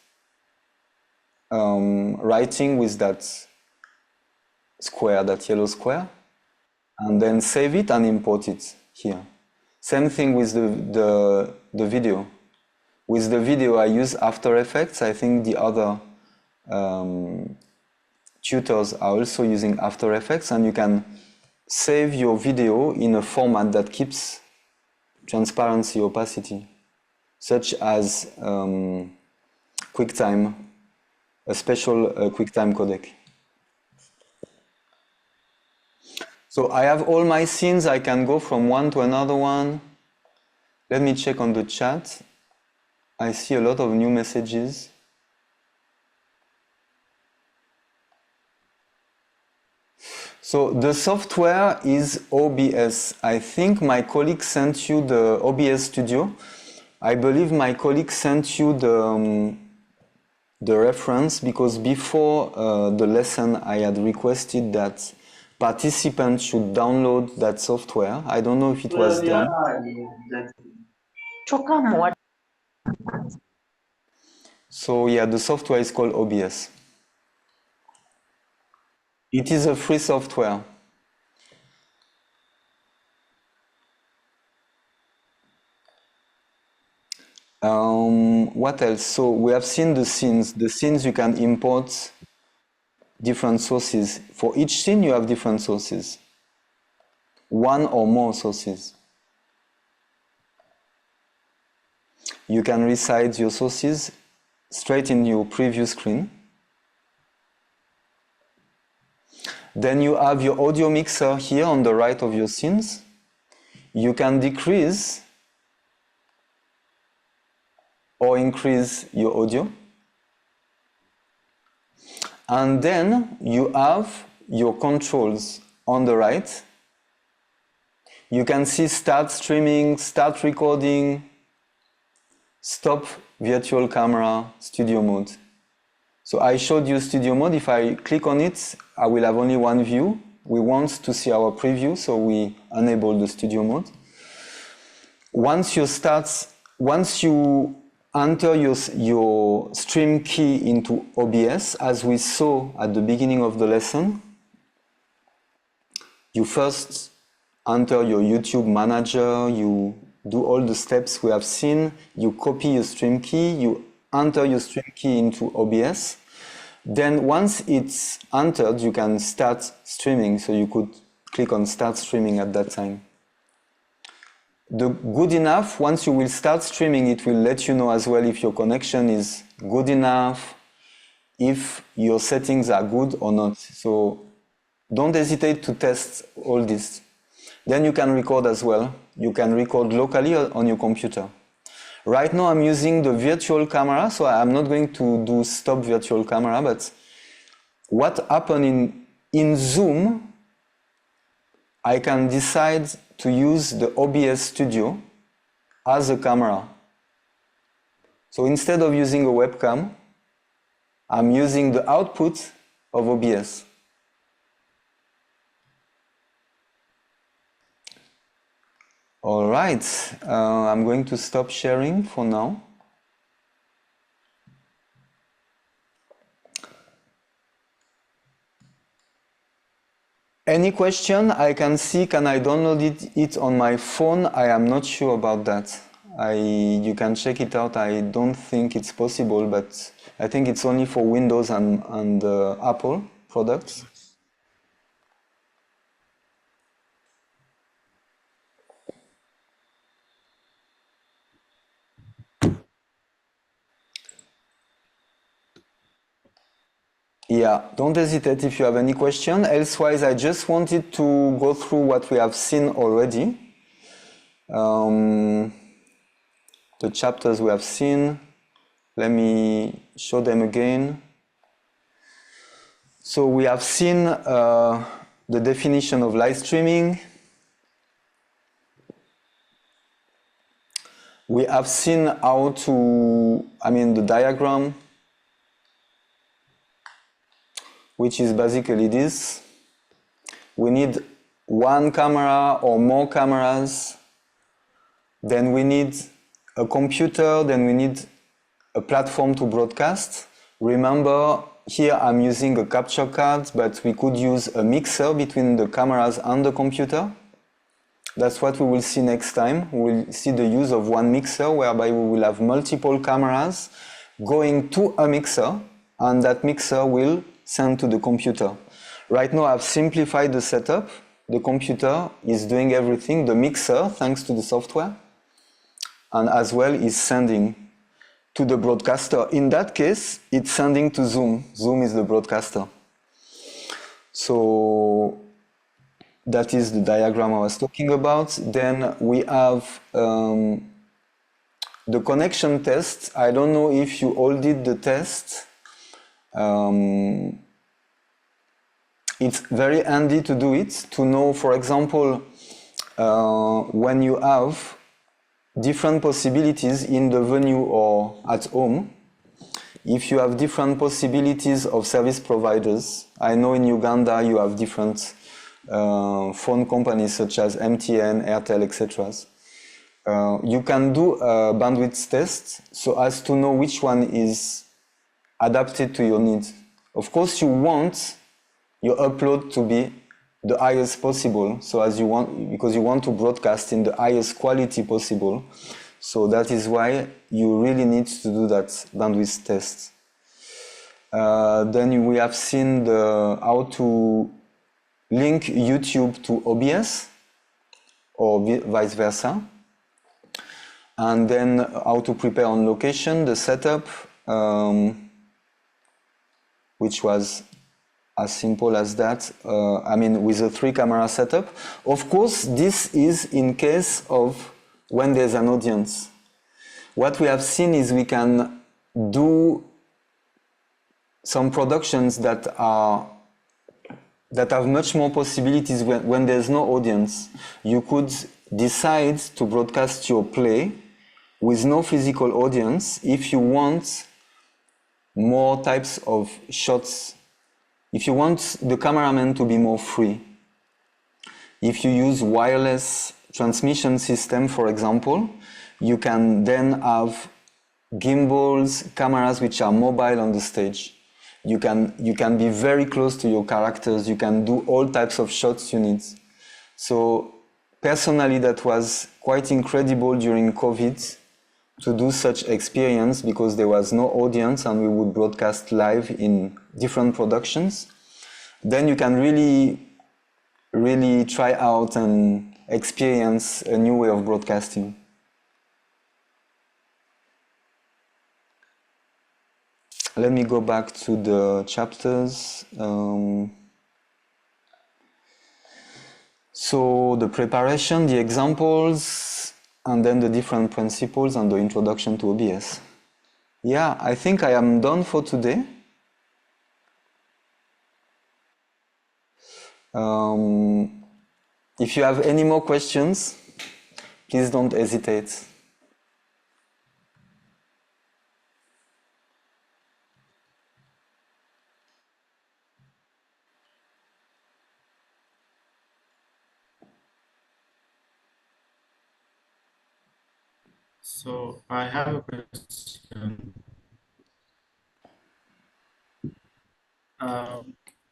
writing with that square, that yellow square, and then save it and import it here. Same thing with the video. With the video, I use After Effects. I think the other tutors are also using After Effects, and you can save your video in a format that keeps transparency, opacity, such as QuickTime, a special QuickTime codec. So I have all my scenes. I can go from one to another one. Let me check on the chat. I see a lot of new messages. So the software is OBS. I think my colleague sent you the OBS Studio. I believe my colleague sent you the reference because before the lesson I had requested that participants should download that software. I don't know if it was done. So yeah, the software is called OBS. It is a free software. What else? So we have seen the scenes. The scenes you can import different sources. For each scene you have different sources. One or more sources. You can resize your sources straight in your preview screen. Then you have your audio mixer here on the right of your scenes. You can decrease or increase your audio. And then you have your controls on the right. You can see start streaming, start recording, stop virtual camera, studio mode. So I showed you studio mode. If I click on it, I will have only one view. We want to see our preview, so we enable the studio mode. Once you enter your stream key into OBS, as we saw at the beginning of the lesson, you first enter your YouTube manager, you do all the steps we have seen. You copy your stream key, you enter your stream key into OBS. Then once it's entered, you can start streaming. So you could click on start streaming at that time. The good enough, once you will start streaming, it will let you know as well if your connection is good enough, if your settings are good or not. So don't hesitate to test all this. Then you can record as well. You can record locally on your computer. Right now I'm using the virtual camera, so I'm not going to do stop virtual camera, but what happened in Zoom, I can decide to use the OBS Studio as a camera. So instead of using a webcam, I'm using the output of OBS. All right, I'm going to stop sharing for now. Any question? I can see, can I download it on my phone? I am not sure about that. You can check it out. I don't think it's possible, but I think it's only for Windows and Apple products. Yeah, don't hesitate if you have any question. Elsewise, I just wanted to go through what we have seen already. The chapters we have seen. Let me show them again. So we have seen the definition of live streaming. We have seen how to, the diagram, which is basically this. We need one camera or more cameras. Then we need a computer. Then we need a platform to broadcast. Remember, here I'm using a capture card, but we could use a mixer between the cameras and the computer. That's what we will see next time. We will see the use of one mixer, whereby we will have multiple cameras going to a mixer, and that mixer will send to the computer. Right now I've simplified the setup. The computer is doing everything. The mixer, thanks to the software, and as well is sending to the broadcaster. In that case, it's sending to Zoom. Zoom is the broadcaster. So that is the diagram I was talking about. Then we have the connection test. I don't know if you all did the test. It's very handy to do it, to know, for example, when you have different possibilities in the venue or at home. If you have different possibilities of service providers, I know in Uganda you have different phone companies such as MTN, Airtel, etc. You can do a bandwidth test so as to know which one is adapted to your needs. Of course, you want your upload to be the highest possible, so as you want, because you want to broadcast in the highest quality possible. So that is why you really need to do that bandwidth test. Then we have seen how to link YouTube to OBS or vice versa, and then how to prepare on location, the setup, which was as simple as that, with a 3-camera setup. Of course, this is in case of when there's an audience. What we have seen is we can do some productions that have much more possibilities when there's no audience. You could decide to broadcast your play with no physical audience if you want more types of shots. If you want the cameraman to be more free, if you use wireless transmission system, for example, you can then have gimbals, cameras which are mobile on the stage. You can be very close to your characters. You can do all types of shots you need. So personally, that was quite incredible during COVID to do such experience because there was no audience and we would broadcast live in different productions. Then you can really try out and experience a new way of broadcasting. Let me go back to the chapters. So the preparation, the examples, and then the different principles and the introduction to OBS. Yeah, I think I am done for today. If you have any more questions, please don't hesitate. So I have a question.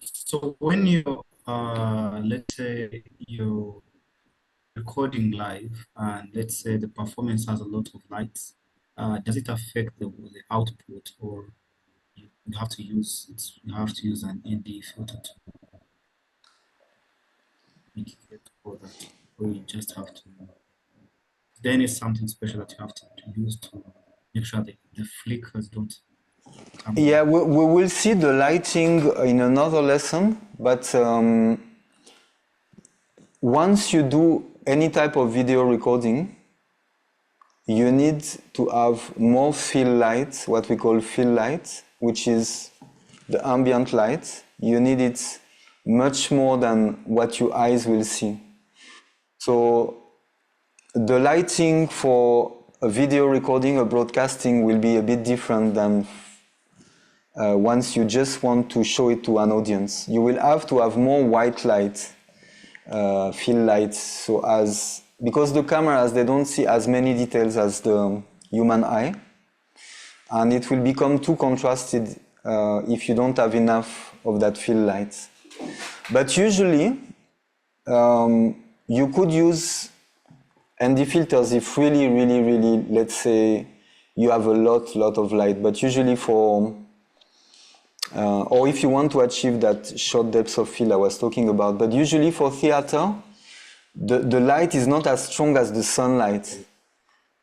So when you, let's say you're recording live, and let's say the performance has a lot of lights, does it affect the output, or you have to use an ND filter to mitigate for that, or you just have to? Then it's something special that you have to use to make sure that the flickers don't come. Yeah, we will see the lighting in another lesson, but once you do any type of video recording, you need to have more fill light, what we call fill light, which is the ambient light. You need it much more than what your eyes will see. So the lighting for a video recording or broadcasting will be a bit different than once you just want to show it to an audience. You will have to have more white light, fill light, because the cameras, they don't see as many details as the human eye, and it will become too contrasted if you don't have enough of that fill light. But usually, you could use ND filters if really, let's say, you have a lot of light. But usually or if you want to achieve that short depth of field I was talking about, but usually for theater, the light is not as strong as the sunlight.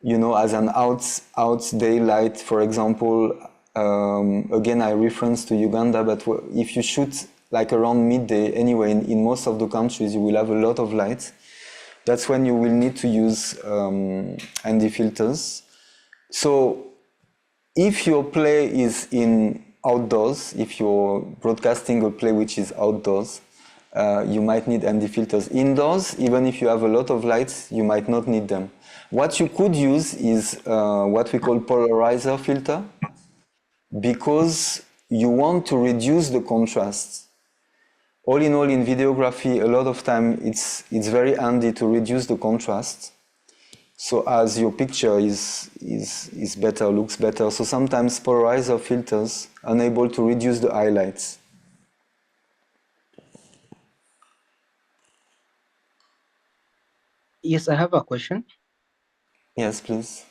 You know, as an out daylight, for example. Again, I reference to Uganda, but if you shoot like around midday, anyway, in most of the countries, you will have a lot of light. That's when you will need to use ND filters. So if your play is outdoors, if you're broadcasting a play which is outdoors, you might need ND filters. Indoors, even if you have a lot of lights, you might not need them. What you could use is what we call polarizer filter, because you want to reduce the contrast. All in all, in videography, a lot of time it's very handy to reduce the contrast, so as your picture is better, looks better. So sometimes polarizer filters are unable to reduce the highlights. Yes, I have a question. Yes, please.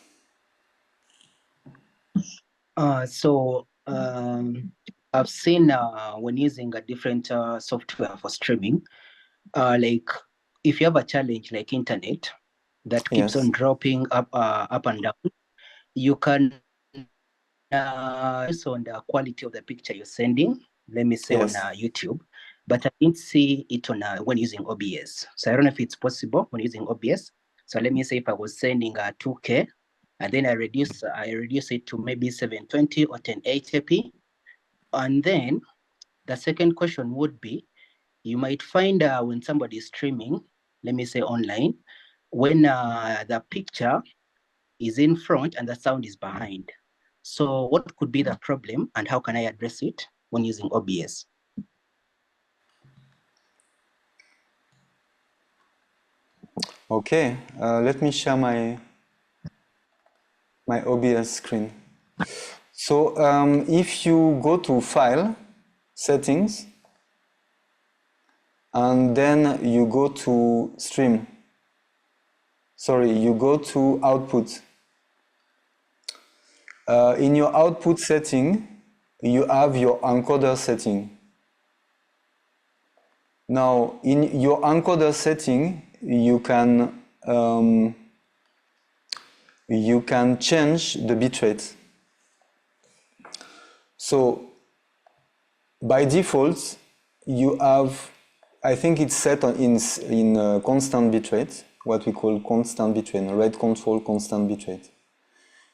I've seen when using a different software for streaming, like if you have a challenge like internet that keeps on dropping up and down, you can based on the quality of the picture you're sending, let me say on YouTube, but I didn't see it on when using OBS. So I don't know if it's possible when using OBS. So let me say if I was sending a 2K, and then I reduce it to maybe 720 or 1080p. And then the second question would be, you might find when somebody is streaming, let me say online, when the picture is in front and the sound is behind. So what could be the problem and how can I address it when using OBS? Okay, let me share my OBS screen. So if you go to File, Settings, and then you go to Stream. sorry, you go to output. In your output setting, you have your encoder setting. Now, in your encoder setting, you can change the bitrate. So, by default, you have, I think it's set in constant bitrate, what we call constant bitrate, rate control constant bitrate.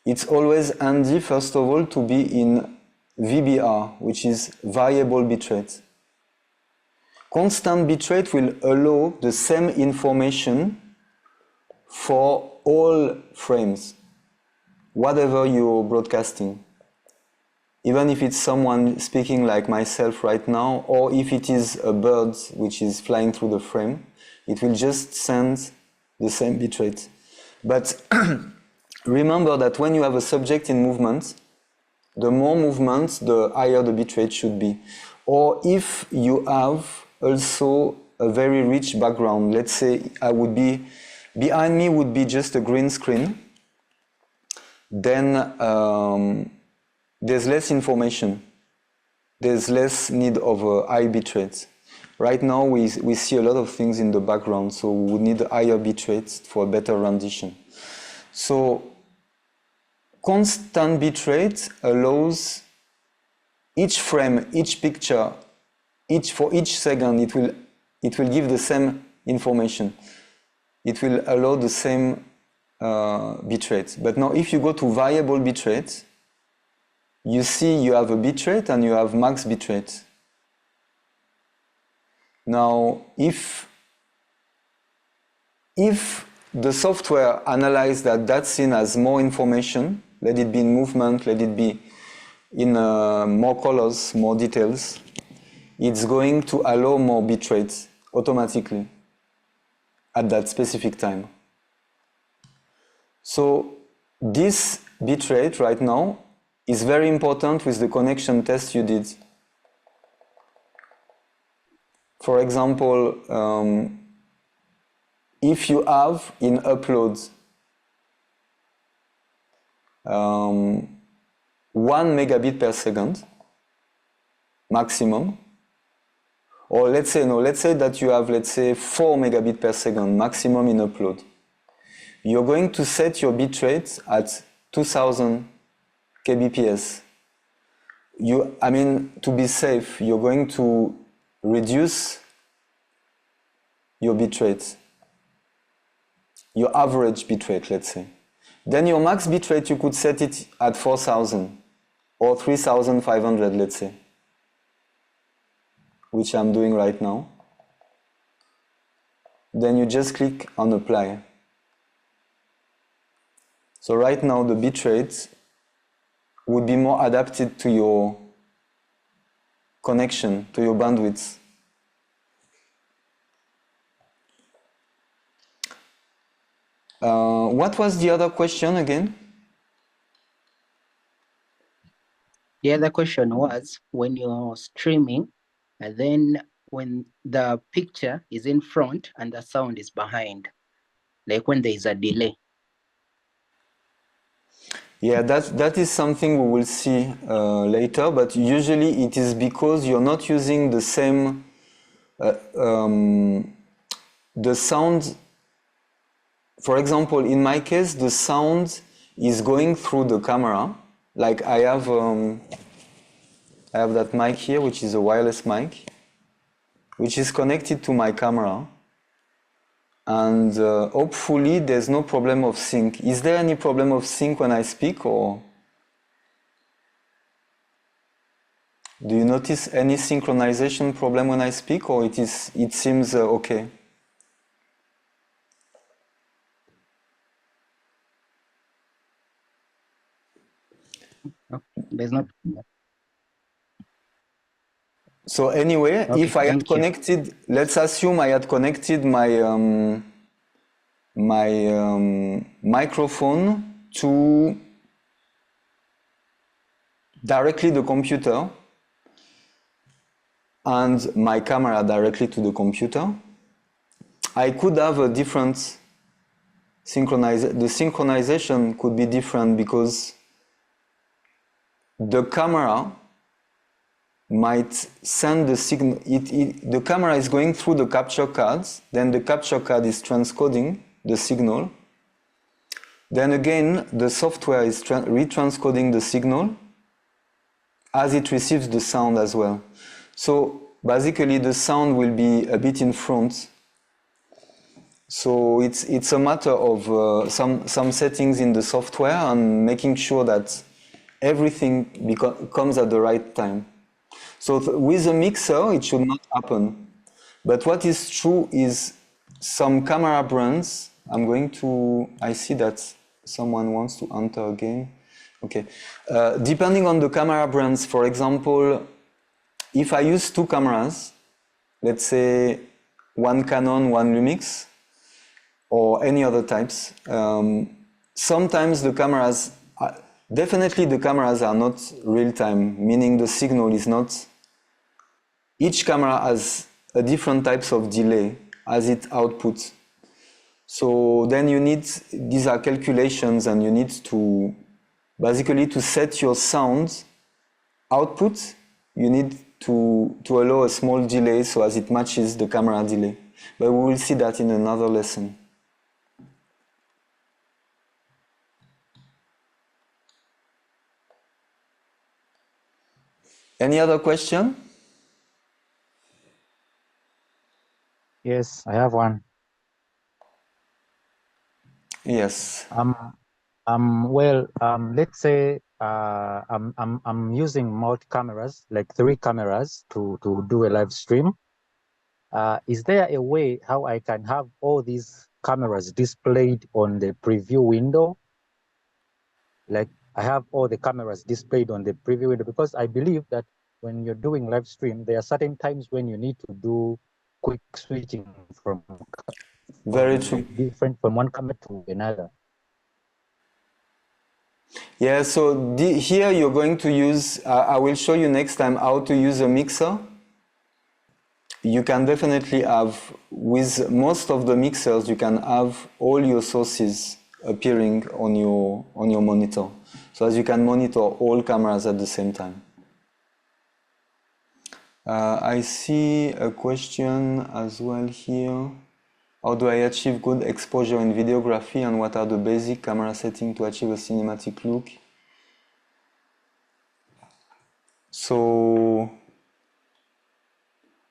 It's always handy, first of all, to be in VBR, which is variable bitrate. Constant bitrate will allow the same information for all frames, whatever you're broadcasting. Even if it's someone speaking like myself right now, or if it is a bird which is flying through the frame, it will just send the same bitrate. But remember that when you have a subject in movement, the more movement, the higher the bitrate should be. Or if you have also a very rich background, let's say behind me would be just a green screen, then there's less information. There's less need of a high bitrate. Right now we see a lot of things in the background, so we would need a higher bitrate for a better rendition. So constant bitrate allows each frame, each picture, for each second, it will give the same information. It will allow the same bitrate. But now if you go to variable bitrate, you see you have a bitrate and you have max bitrate. Now, if the software analyzes that scene has more information, let it be in movement, let it be in more colors, more details, it's going to allow more bitrate automatically at that specific time. So this bitrate right now is very important with the connection test you did. For example, if you have in uploads 1 megabit per second maximum, or let's say that you have 4 megabit per second maximum in upload, you're going to set your bitrate at 2000 kbps. To be safe, you're going to reduce your bitrate, your average bitrate, let's say. Then your max bitrate, you could set it at 4000 or 3500, let's say, which I'm doing right now. Then you just click on apply. So right now the bitrate would be more adapted to your connection, to your bandwidth. What was the other question again? The other question was, when you're streaming, and then when the picture is in front and the sound is behind, like when there is a delay. Yeah, that is something we will see later, but usually it is because you're not using the same, the sound. For example, in my case, the sound is going through the camera. Like I have that mic here, which is a wireless mic, which is connected to my camera. And hopefully there's no problem of sync. Is there any problem of sync when I speak, or do you notice any synchronization problem when I speak, or it seems okay? No, there's no problem. So anyway, Okay, if I had connected, let's assume I had connected my microphone to directly the computer and my camera directly to the computer, I could have a different the synchronization could be different because the camera might send the signal. The camera is going through the capture cards, then the capture card is transcoding the signal. Then again, the software is retranscoding the signal as it receives the sound as well. So basically the sound will be a bit in front. So it's a matter of some settings in the software and making sure that everything comes at the right time. So with a mixer, it should not happen. But what is true is some camera brands, I see that someone wants to enter again. Okay. Depending on the camera brands, for example, if I use two cameras, let's say one Canon, one Lumix, or any other types, sometimes the cameras, definitely the cameras are not real-time, meaning the signal is not. Each camera has a different types of delay as it outputs. So then these are calculations, and you need to, basically to set your sound output, you need to allow a small delay so as it matches the camera delay. But we will see that in another lesson. Any other question? Yes, I have one. Yes. Let's say I'm using multi cameras, like 3 cameras to do a live stream. Is there a way how I can have all these cameras displayed on the preview window? Like I have all the cameras displayed on the preview window, because I believe that when you're doing live stream, there are certain times when you need to do quick switching from Very true. Different from one camera to another. Yeah, so here you're going to use, I will show you next time how to use a mixer. You can definitely have, with most of the mixers, you can have all your sources appearing on your monitor. So as you can monitor all cameras at the same time. I see a question as well here. How do I achieve good exposure in videography, and what are the basic camera settings to achieve a cinematic look? So,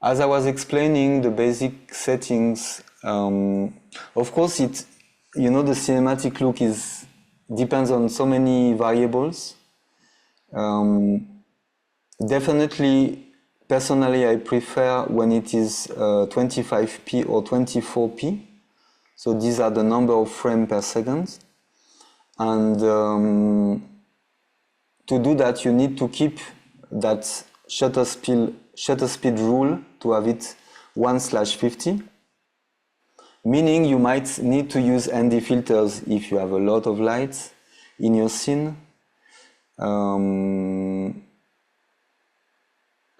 as I was explaining the basic settings, of course the cinematic look depends on so many variables. Definitely, personally, I prefer when it is 25p or 24p. So these are the number of frames per second. And to do that, you need to keep that shutter speed rule to have it 1/50. Meaning you might need to use ND filters if you have a lot of lights in your scene.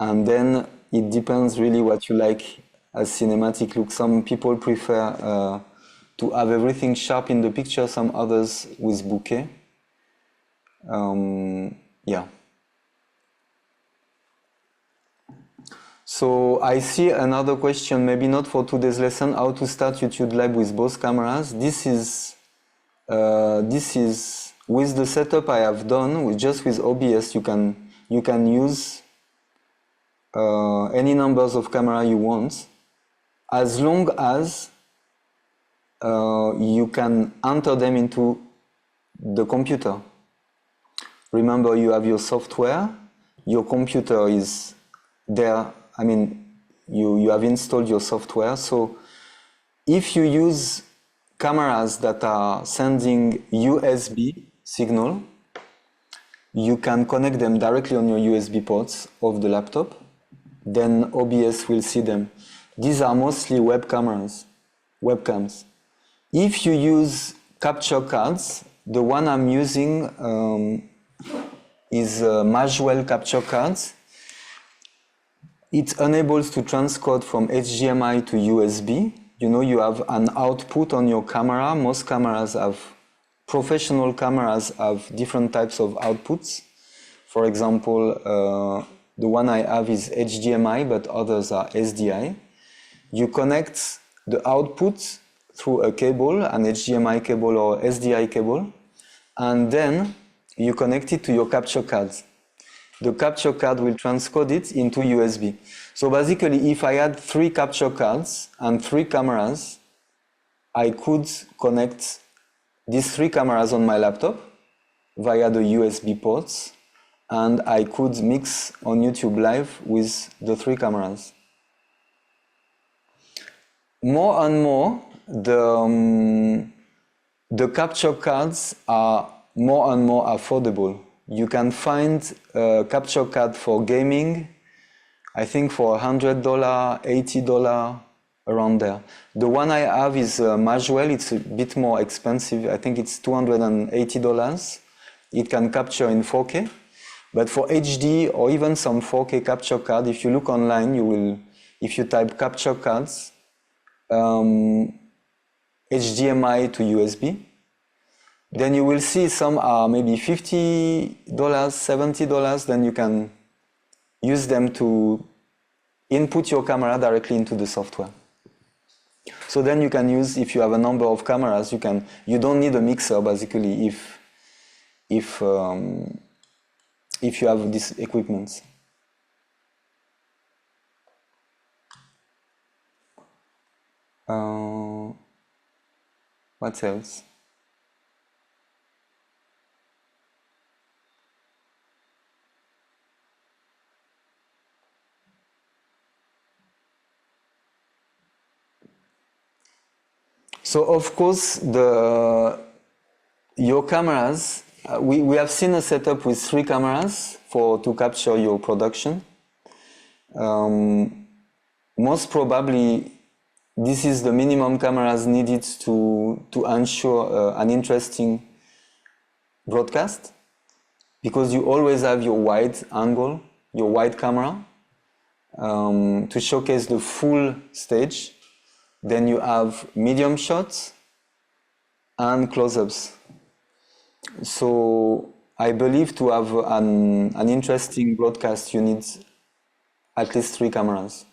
And then it depends really what you like as cinematic look. Some people prefer to have everything sharp in the picture, some others with bokeh. Yeah. So I see another question, maybe not for today's lesson, how to start YouTube Live with both cameras. This is with the setup I have done, just with OBS, you can use any numbers of camera you want, as long as you can enter them into the computer. Remember, you have your software, your computer is there. I mean, you have installed your software. So if you use cameras that are sending USB signal, you can connect them directly on your USB ports of the laptop. Then OBS will see them. These are mostly webcams. If you use capture cards, the one I'm using is Magwell capture cards. It enables to transcode from HDMI to USB you know, you have an output on your camera. Most cameras have, professional cameras have different types of outputs. For example, the one I have is HDMI, but others are SDI. You connect the output through a cable, an HDMI cable or SDI cable, and then you connect it to your capture card. The capture card will transcode it into USB. So basically, if I had 3 capture cards and 3 cameras, I could connect these 3 cameras on my laptop via the USB ports, and I could mix on YouTube Live with the 3 cameras. More and more, the capture cards are more and more affordable. You can find a capture card for gaming, I think for $100, $80, around there. The one I have is Majwell. It's a bit more expensive. I think it's $280. It can capture in 4K. But for HD or even some 4K capture card, if you look online, you will, if you type capture cards, HDMI to USB, then you will see some are maybe $50, $70, then you can use them to input your camera directly into the software. So then you can use, if you have a number of cameras, you don't need a mixer basically if you have these equipments. What else? So of course, your cameras, we have seen a setup with 3 cameras to capture your production. Most probably, this is the minimum cameras needed to ensure an interesting broadcast, because you always have your wide angle, your wide camera, to showcase the full stage. Then you have medium shots and close-ups. So I believe to have an interesting broadcast, you need at least 3 cameras.